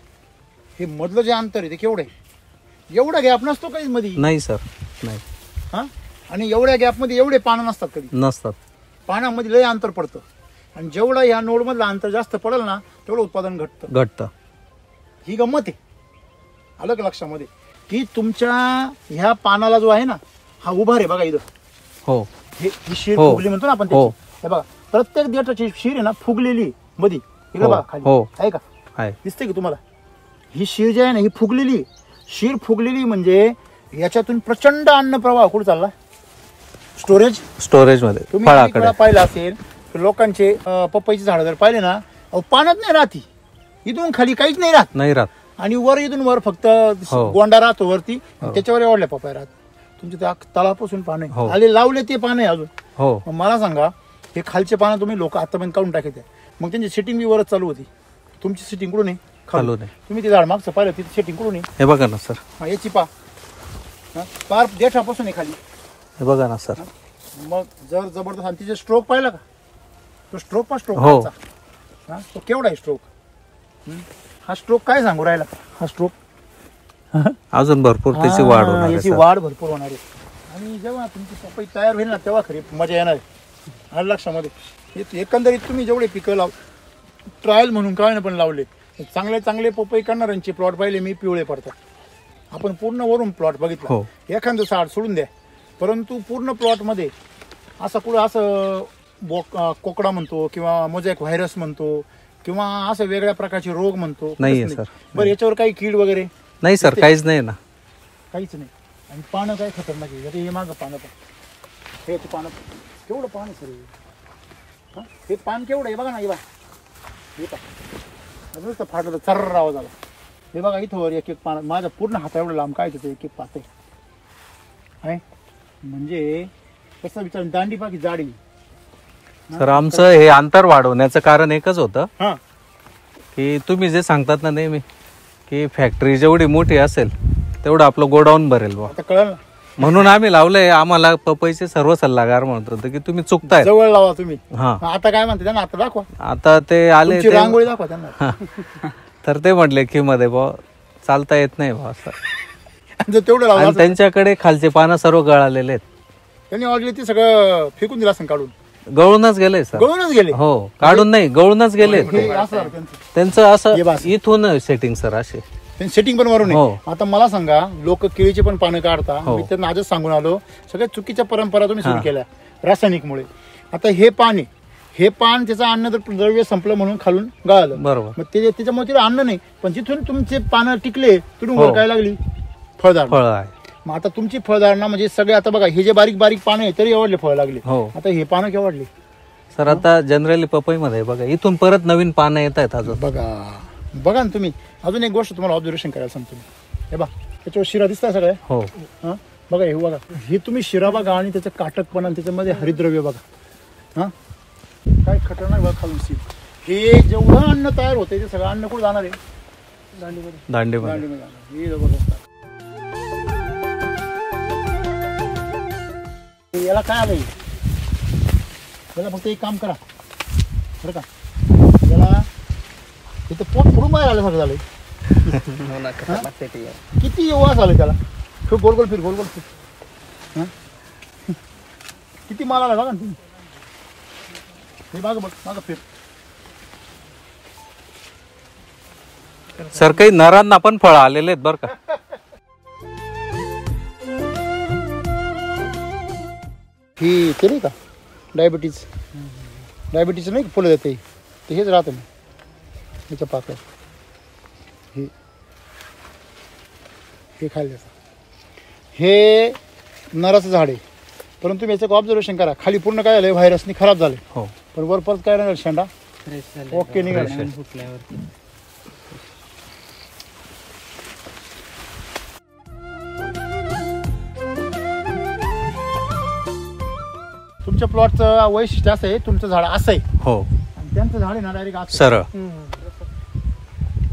हे मधलं जे अंतर आहे ते केवढं आहे. एवढा गॅप नसतो कधीच मध्ये नाही सर नाही हा. आणि एवढ्या गॅपमध्ये एवढे पानं नसतात कधी. नसतात. पानामध्ये लय अंतर पडतं आणि जेवढं या नोडमधलं अंतर जास्त पडेल ना तेवढं उत्पादन घटतं. घट्ट ही गंमत आहे. आलं का लक्षामध्ये की तुमच्या ह्या पानाला जो आहे ना हा उभार आहे बघा इथं. हो ही शीर हो. फुगली म्हणतो ना आपण हो. त्याची. हे बघा प्रत्येक देठाची शीर आहे ना फुगलेली मध्ये इकडे हो. बघा खाली हो. आहे का, आहे. दिसते की तुम्हाला. ही शीर जी आहे ना ही फुगलेली शीर फुगलेली म्हणजे याच्यातून प्रचंड अन्न प्रवाह कुठे चालला स्टोरेज मध्ये तुम्ही फळाकडे. अनेक पाहिलं असेल तर लोकांचे पपईची झाडं जर पाहिले ना पानात नाही राहती, इथून खाली काहीच नाही राहत नाही राहत. आणि वर इथून वर फक्त हो. गोंडा राहतो वरती हो. त्याच्यावर एवढल्या पपया राहत. तुमचे त्या तळापासून पानं हो. आले लावले ते पानं आहे अजून. हो मग मला सांगा हे खालचे पानं तुम्ही लोक आतापर्यंत काढून टाकायचे, मग त्यांची सेटिंग बी वरच चालू होती. तुमची सेटिंग कुठून आहे खालून आहे. तुम्ही ते झाड मागचं पाहिलं तिथे सेटिंग कुठून आहे. हे बघा ना सर. हा, याची पा पार देठापासून आहे खाली. हे बघा ना सर. मग जर जबरदस्त आणि तिचे स्ट्रोक पाहिला का, तो स्ट्रोक पा स्ट्रोक हो. तो केवढा आहे स्ट्रोक. हा स्ट्रोक काय सांगू राहिला, हा स्ट्रोक अजून भरपूर त्याची वाढ होणार आहे, याची सर. वाढ भरपूर होणार आहे. आणि जेव्हा तुमची पपई तयार होईल ना तेव्हा खरी मजा येणार आहे. आलं लक्षामध्ये. एकंदरीत तुम्ही जेवढे पिकं लाव ट्रायल म्हणून काय पण लावले चांगले पपई करणाऱ्यांचे प्लॉट पाहिले मी पिवळे पडतात. आपण पूर्ण वरून प्लॉट बघितला, हो. एखादं साड सोडून द्या, परंतु पूर्ण प्लॉटमध्ये असं कुठं असं कोकडा म्हणतो किंवा मोझॅक व्हायरस म्हणतो किंवा असं वेगळ्या प्रकारचे रोग म्हणतो नाहीये कुठंच सर. बरं याच्यावर काही कीड वगैरे नाही सर काहीच नाही ना. काहीच नाही. आणि पानं काय खतरनाक आहे. आता हे मागं पानं पण हे ते पानं केवढं पान आहे सर हे. हे पान केवढं आहे बघा ना. हे बघा हे पहा नुसतं फाटलं तर चर्र आवाज आला. हे बघा इथं वर एक एक पान माझ्या पूर्ण हाता एवढं लांब काय तिथं एक एक पात आहे. म्हणजे कसं विचार दांडी बाकी जाडी. सर आमचं हे अंतर वाढवण्याचं कारण एकच होतं हा की तुम्ही जे सांगतात ना नेहमी की फॅक्टरी जेवढी मोठी असेल तेवढं आपलं गोडाऊन भरेल बा, आता कळलं ना. म्हणून आम्ही लावलंय. आम्हाला पपईचे सर्व सल्लागार म्हणत होते की तुम्ही चुकताय. जवळ लावा तुम्ही. हा आता काय म्हणते त्यांना, आता दाखवा आता ते आले तुमची रांगोळी दाखवा त्यांना. तर ते म्हटले की मध्ये बा चालता येत नाही बा असं. जर तेवढं लावलं आणि असं, त्यांच्याकडे खालचे पानं सर्व गळालेले आहेत. त्यांनी ऑलरेडी ते सगळं फेकून दिलं असं काढून. गळूनच गेले सर. गळूनच गेले. हो काढून नाही, गळूनच गेले. हे असं झालं त्यांचं. त्यांचं हे असं बस. इथून सेटिंग सर असे. त्यांनी सेटिंग पण मारून हो. आता मला सांगा, लोक केळीची पण पानं काढता. हो. मी त्यांना आजच सांगून आलो, सगळ्या चुकीच्या परंपरा तुम्ही सुरू केल्या रासायनिकमुळे. आता हे पान आहे, हे पान त्याचं अन्न द्रव्य संपलं म्हणून खालून गळालं. बरोबर. मग त्याच्यामुळे तिला अन्न नाही, पण जिथून तुमचे पानं टिकले तिथून हो. वर काय लागली, फळदार. फळ आहे. मग आता तुमची फळधारणा म्हणजे सगळे, आता बघा हे जे बारीक बारीक पानं आहे तरी एवढले फळ लागले. हो आता हे पानं केव्हा वाढले सर. आता जनरली पपईमध्ये बघा इथून परत नवीन पानं येत आहेत अजून. बघा ना तुम्ही. अजून एक गोष्ट तुम्हाला ऑब्झर्वेशन करायला सांगतो मी. हे बघा त्याच्यावर शिरा दिसताय सगळ्या. हो हा बघा, हे बघा, हे तुम्ही शिरा बघा आणि त्याचं काटकपणा आणि त्याच्यामध्ये हरिद्रव्य बघा. हा काय खतरनाक बघा खालून सीप. हे जेवढं अन्न तयार होते ते सगळं अन्न कुठं जाणार आहे, दांडीमध्ये. दांडीमध्ये. दांडीमध्ये जाणार. हे जबरदस्त. याला काय आलंय, याला फक्त एक काम करा बरं का, याला इथं पोट फुडून बाहेर आल्यासारखं झालंय. किती वास आलं त्याला. गोल गोल फिर, गोल गोल फिर. किती माल आला बघा ना तुम्ही. हे मागं बघ, मागं फिर. सर काही नरांना पण फळ आलेले आहेत बरं का. ही ते नाही का डायबिटीज नाही का फुलं देते ते, हेच राहतं ना याच्या पाकळ्या. हे खायला द्यायचं. हे नराचं झाड आहे, परंतु तुम्ही याचं ऑब्झर्वेशन करा, खाली पूर्ण काय झालंय, व्हायरसनी खराब झाले. हो पण वर परत काय नाही शेंडा ओके निघाला. तुमच्या प्लॉटचं वैशिष्ट्य असं आहे, तुमचं झाड असं आहे हो आणि त्यांचं झाड आहे ना डायरेक्ट असं सरळ.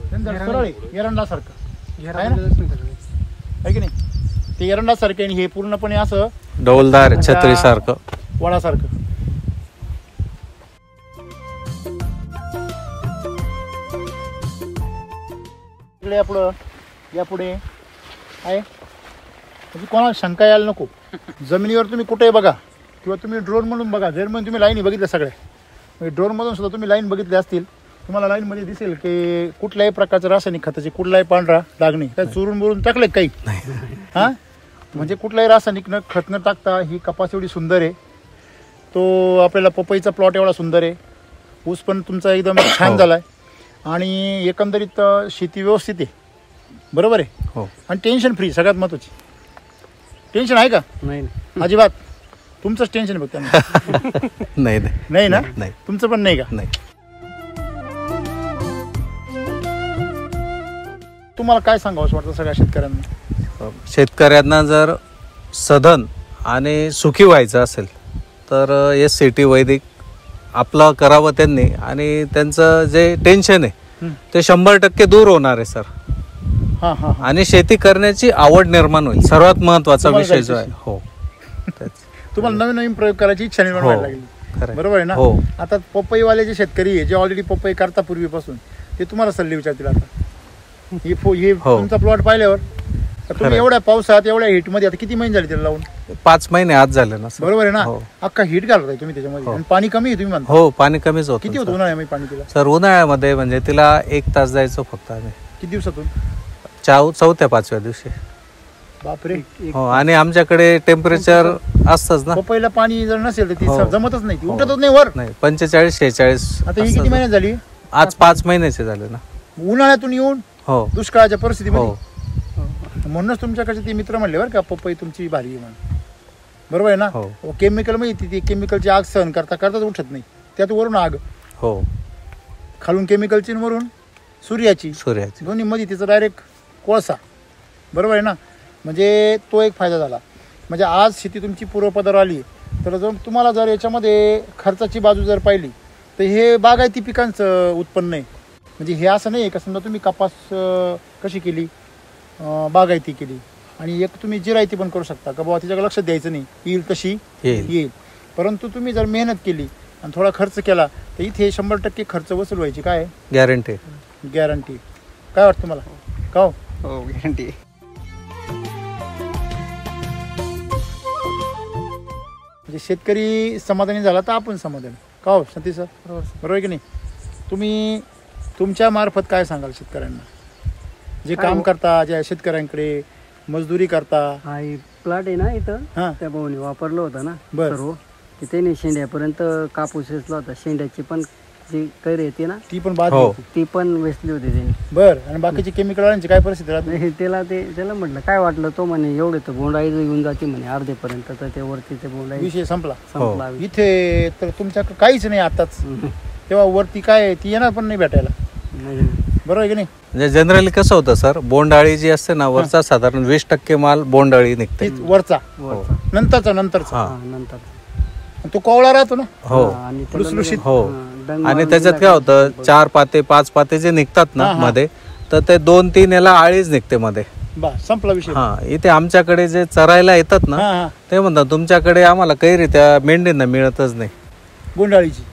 त्यांचं झाड सरळ आहे, एरंडासारखं आहे की नाही. ते एरंडासारखं आणि हे पूर्णपणे असं डौलदार छत्री सारखं वडासारखं. इकडे आपलं यापुढे आहे, म्हणजे कोणाला शंका यायला नको. जमिनीवर तुम्ही कुठेही बघा किंवा तुम्ही ड्रोन म्हणून बघा, जर म्हणून तुम्ही लाईनी बघितल्या सगळ्या, म्हणजे ड्रोनमधून सुद्धा तुम्ही लाईन बघितली असतील, तुम्हाला लाईनमध्ये दिसेल की कुठल्याही प्रकारचं रासायनिक खताची कुठलाही पांढरा डाग नाही. काय चुरून बुरून टाकले काही. हां म्हणजे कुठलाही रासायनिक न खत न टाकता ही कपास एवढी सुंदर आहे. तो आपल्याला पपईचा प्लॉट एवढा सुंदर आहे, ऊस पण तुमचा एकदम छान झाला आहे आणि एकंदरीत शेती व्यवस्थित आहे. बरोबर आहे. हो आणि टेन्शन फ्री सगळ्यात महत्त्वाची. टेन्शन आहे का? नाही अजिबात. तुमचंच टेन्शन बघ त्यांना. नाही नाही ना, नाही तुमचं पण नाही का? नाही. तुम्हाला काय सांगावं वाटतं सगळ्या शेतकऱ्यांना? शेतकऱ्यांना जर सधन आणि सुखी व्हायचं असेल तर SCT वैदिक आपलं करावं त्यांनी, आणि त्यांचं जे टेन्शन आहे ते 100% दूर होणार आहे सर. हां हां. आणि शेती करण्याची आवड निर्माण होईल, सर्वात महत्वाचा विषय जो आहे. हो तुम्हाला नवीन नवीन प्रयोग करायची इच्छा निर्माण हो, व्हायला लागली. बरोबर आहे ना. हो. आता पपईवाले जे शेतकरी आहे, जे ऑलरेडी पपई करता पूर्वीपासून, ते तुम्हाला सल्ले विचारतील. आता हे हो. तुमचा प्लॉट पाहिल्यावर तुम्ही एवढ्या पावसात एवढ्या हिट मध्ये, आता किती महिने झाले त्याला लावून? 5 महिने आज झाले ना सर. बरोबर आहे ना. हो. अख्खा हिट घालताय तुम्ही त्याच्यामध्ये. आणि पाणी कमी आहे तुम्ही म्हणता. हो पाणी कमीच होतं. किती होतं उन्हाळ्यामध्ये पाणी तिला? सर उन्हाळ्यामध्ये म्हणजे तिला 1 तास द्यायचो फक्त आम्ही. किती दिवसातून? 4थ्या-5व्या दिवशी. बापरे. हो. आणि आमच्याकडे टेम्परेचर असतंच ना. पपईला पाणी जर नसेल तर ती हो. जमतच नाही, ती हो. उठतच नाही वर. नाही 45-46. आता ही किती महिन्यात झाली? आज 5 महिन्याचे झाले ना. उन्हाळ्यातून येऊन हो दुष्काळाच्या परिस्थितीमध्ये. हो म्हणूनच तुमच्याकडचे ते मित्र म्हणले बरं का, पपई तुमची भारी आहे म्हणून. बरोबर आहे ना. हो. केमिकल मध्ये ती केमिकलची आग सहन करताच उठत नाही, त्यात वरून आग, हो खालून केमिकलची आणि वरून सूर्याची, दोन्ही मध्ये तिचं डायरेक्ट कोळसा. बरोबर आहे ना. म्हणजे तो एक फायदा झाला. म्हणजे आज शेती तुमची पूर्वपदावर आली तर जर तुम्हाला जर याच्यामध्ये खर्चाची बाजू जर पाहिली तर हे बागायती पिकांचं उत्पन्न आहे. म्हणजे हे असं नाही आहे का समजा तुम्ही कपास कशी केली बागायती केली आणि एक तुम्ही जिरायती पण करू शकता का बाबा तिच्याकडे लक्ष द्यायचं नाही, येईल तशी येईल. परंतु तुम्ही जर मेहनत केली आणि थोडा खर्च केला तर इथे 100% खर्च वसूल व्हायची काय गॅरंटी. काय वाटतं मला का हो गॅरंटी. म्हणजे शेतकरी समाधानी झाला तर आपण समाधानी का हो सतीश सर? बरोबर की नाही? तुम्ही तुमच्या मार्फत काय सांगाल शेतकऱ्यांना जे काम करता, ज्या शेतकऱ्यांकडे मजदुरी करता? हा प्लॉट आहे ना इथं, त्या भाऊनी वापरलं होतं ना सर्व, की त्यांनी शेंड्यापर्यंत कापूस वेचला होता. शेंड्याची पण जी कैरी येते ना ती पण बाद ती पण वेचली होती त्यांनी. बर. आणि बाकीचे केमिकल काय परिस्थिती राहते? त्याला म्हटलं काय वाटलं, तो म्हणे एवढे तर बोंडाई येऊन जाते म्हणे अर्धेपर्यंत, तर ते वरती ते बोंडाई विषय संपला. इथे तर तुमच्याकडे काहीच नाही आताच, तेव्हा वरती काय ती येणार पण नाही भेटायला. बरोबर आहे की नाही? म्हणजे जनरली कसं होतं सर, बोंडाळी जी असते ना वरचा साधारण 20% माल बोंडाळी निघते. वरचा नंतरचा तो कोवळा राहतो ना. हो हो. आणि त्याच्यात काय होतं, 4 पाते 5 पाते जे निघतात ना मध्ये, तर ते 2-3 याला आळीच निघते मध्ये. संपला विषय. हा, इथे आमच्याकडे जे चरायला येतात ना ते म्हणतात तुमच्याकडे आम्हाला कैरी त्या मेंढींना मिळतच नाही बोंडाळीची.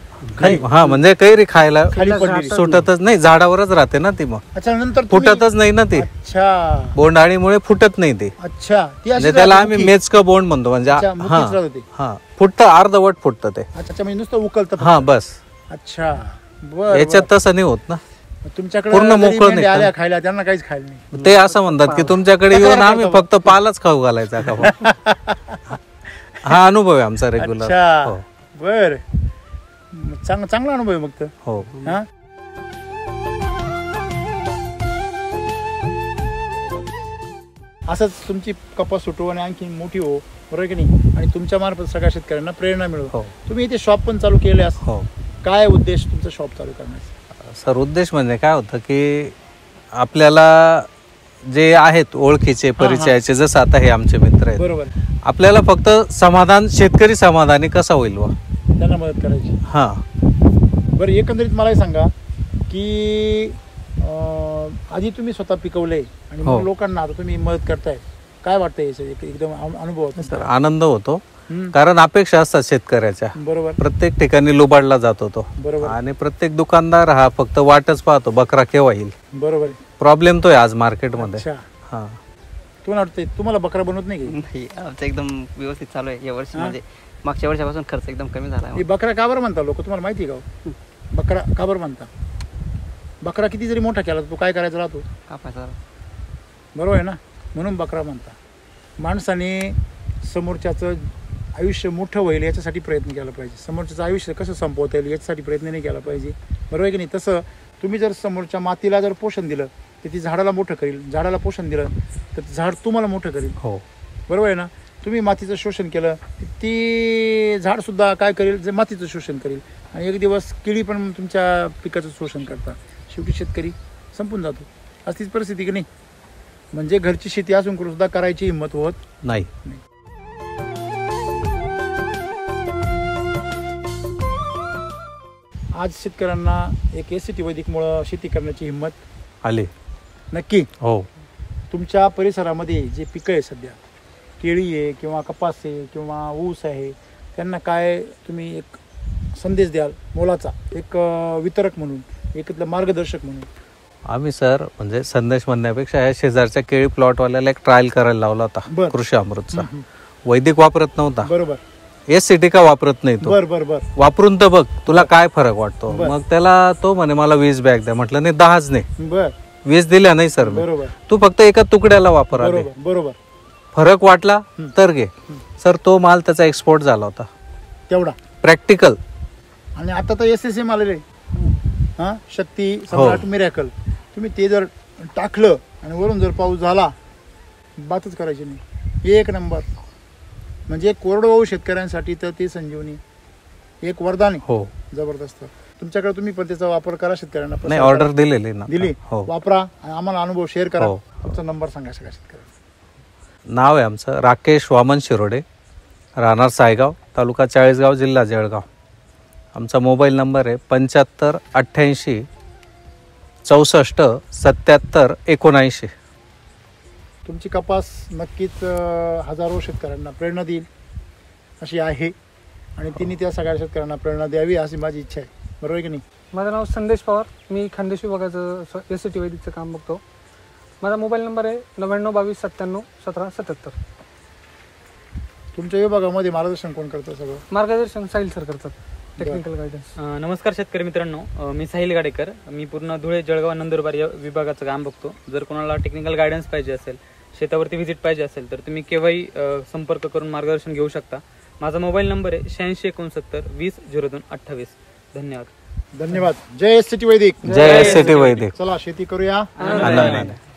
हा, म्हणजे कैरी खायला सुटतच नाही, झाडावरच राहते ना ती, मग नंतर फुटतच नाही ना ती. बोंडाळीमुळे फुटत नाही ते. म्हणजे त्याला आम्ही मेचक बोंड म्हणतो. म्हणजे हा फुटतं, अर्धवट फुटतं ते. म्हणजे नुसतं उकलतं. हा बस. अच्छा. याच्यात तसं नाही होत ना. तुमच्याकडे पूर्ण मोकळं नाही आल्या खायला, त्यांना काहीच खायला नाही. ते असं म्हणतात की तुमच्याकडे येऊन आम्ही फक्त पालच खाऊ घालायचा का. हा अनुभव आहे आमचा रेग्युलर. बर. चांगला अनुभव आहे मग तर. हो. असंच तुमची कपास सुटो आणि आणखी मोठी हो. बरोबर की नाही? आणि तुमच्या मार्फत सगळ्या शेतकऱ्यांना प्रेरणा मिळो. तुम्ही इथे शॉप पण चालू केले असं, काय उद्देश तुमचा शॉप चालू करण्याचा? सर उद्देश म्हणजे काय होतं की आपल्याला जे आहेत ओळखीचे परिचयाचे, जसं आता हे आमचे मित्र आहेत, बरोबर, आपल्याला फक्त समाधान, शेतकरी समाधानी कसा होईल वा, त्यांना मदत करायची. हा. बरं, एकंदरीत मला सांगा की आधी तुम्ही स्वतः पिकवलंय आणि मग लोकांना आता तुम्ही मदत करताय, काय वाटतंय याचा एकदम अनुभव होतो? सर आनंद होतो, कारण अपेक्षा असतात शेतकऱ्याच्या. बरोबर. प्रत्येक ठिकाणी लुबाडला जातो तो. बरोबर. आणि प्रत्येक दुकानदार हा फक्त वाटच पाहतो बकरा केव्हा येईल. बरोबर. प्रॉब्लेम तो आहे आज मार्केटमध्ये. हा. तुम्हाला वाटतंय तुम्हाला बकरा बनवत नाही? आमचं एकदम व्यवस्थित चालू आहे या वर्षी. म्हणजे मागच्या वर्षापासून खर्च एकदम कमी झाला. बकरा का बरं म्हणता लोक, तुम्हाला माहिती आहे का? बकरा का बरं म्हणता? बकरा किती जरी मोठा केला तो काय करायचा राहतो? कापायचा. बरोबर आहे ना? म्हणून बकरा म्हणता. माणसाने समोरच्याचं आयुष्य मोठं होईल याच्यासाठी प्रयत्न केला पाहिजे. समोरच्याचं आयुष्य कसं संपवता येईल याच्यासाठी प्रयत्न नाही केला पाहिजे. बरोबर आहे की नाही? तसं तुम्ही जर समोरच्या मातीला जर पोषण दिलं तर ती झाडाला मोठं करेल, झाडाला पोषण दिलं तर झाड तुम्हाला मोठं करेल. हो, बरोबर आहे ना? तुम्ही मातीचं शोषण केलं ती झाडसुद्धा काय करेल, जे मातीचं शोषण करेल. आणि एक दिवस किडी पण तुमच्या पिकाचं शोषण करतात. शेवटी शेतकरी संपून जातो. अशीच परिस्थिती की नाही? म्हणजे घरची शेती असून करून सुद्धा करायची हिंमत होत नाही. आज शेतकऱ्यांना एक एसीटी वैदिकमुळं शेती करण्याची हिंमत आली. नक्की. हो. तुमच्या परिसरामध्ये जे पिकं आहे सध्या, केळी आहे किंवा कपास आहे किंवा ऊस आहे, त्यांना काय तुम्ही एक संदेश द्याल मोलाचा, एक वितरक म्हणून, एक मार्गदर्शक म्हणून? आम्ही सर म्हणजे संदेश म्हणण्यापेक्षा या शेजारच्या केळी प्लॉटवाल्याला एक ट्रायल करायला लावला होता कृषी अमृतचा. वैदिक वापरत नव्हता. बरोबर. एससीटी का वापरत नाही तो? बरोबर. वापरून तर बघ, तुला काय फरक वाटतो? मग त्याला तो म्हणे मला 20 बॅग द्या. म्हटलं नाही, 10च नाही. 20 दिल्या नाही सर. बरोबर. तू फक्त एका तुकड्याला वापर. बरोबर. फरक वाटला तर घे. सर तो माल त्याचा एक्सपोर्ट झाला होता तेवढा, प्रॅक्टिकल. आणि आता तर SSM आलेले शक्ती, सम्राट, मिरॅकल. तुम्ही ते जर टाकलं आणि वरून जर पाऊस झाला, बातच करायची नाही. एक नंबर. म्हणजे कोरडवाहू शेतकऱ्यांसाठी तर ते संजीवनी, एक वरदान. हो, जबरदस्त. तुमच्याकडे तुम्ही पण त्याचा वापर करा शेतकऱ्यांना. नाही, ऑर्डर दिलेली ना. दिली. वापरा आणि आम्हाला अनुभव शेअर करा. तुमचा नंबर सांगा सगळ्या शेतकऱ्यांना. नाव आहे आमचं राकेश वामन शिरोडे, राहणार सायगाव, तालुका चाळीसगाव, जिल्हा जळगाव. आमचा मोबाईल नंबर आहे 75 88 64 77 79. तुमची कपास नक्कीच हजारो शेतकऱ्यांना प्रेरणा देईल अशी आहे आणि तिने त्या सगळ्या शेतकऱ्यांना प्रेरणा द्यावी अशी माझी इच्छा आहे. बरोबर आहे की नाही? माझं नाव संदेश पवार, मी खानदेश विभागाचं SCT वैदिकचं काम बघतो. माझा मोबाईल नंबर आहे 99 22 97 17 77. तुमच्या विभागामध्ये मार्गदर्शन कोण करतं? सगळं मार्गदर्शन साहिल सर करतात, टेक्निकल गायडन्स. नमस्कार शेतकरी मित्रांनो, मी साहिल गाडेकर. मी पूर्ण धुळे, जळगाव, नंदुरबार या विभागाचं काम बघतो. जर कोणाला टेक्निकल गायडन्स पाहिजे असेल, शेतावरती व्हिजिट पाहिजे असेल तर तुम्ही केव्हाही संपर्क करून मार्गदर्शन घेऊ शकता. माझा मोबाईल नंबर आहे 86 69 20 02 28. धन्यवाद. धन्यवाद. जय SCT वैदिक. जय SCT वैदिक. चला शेती करूया. आनंदाने.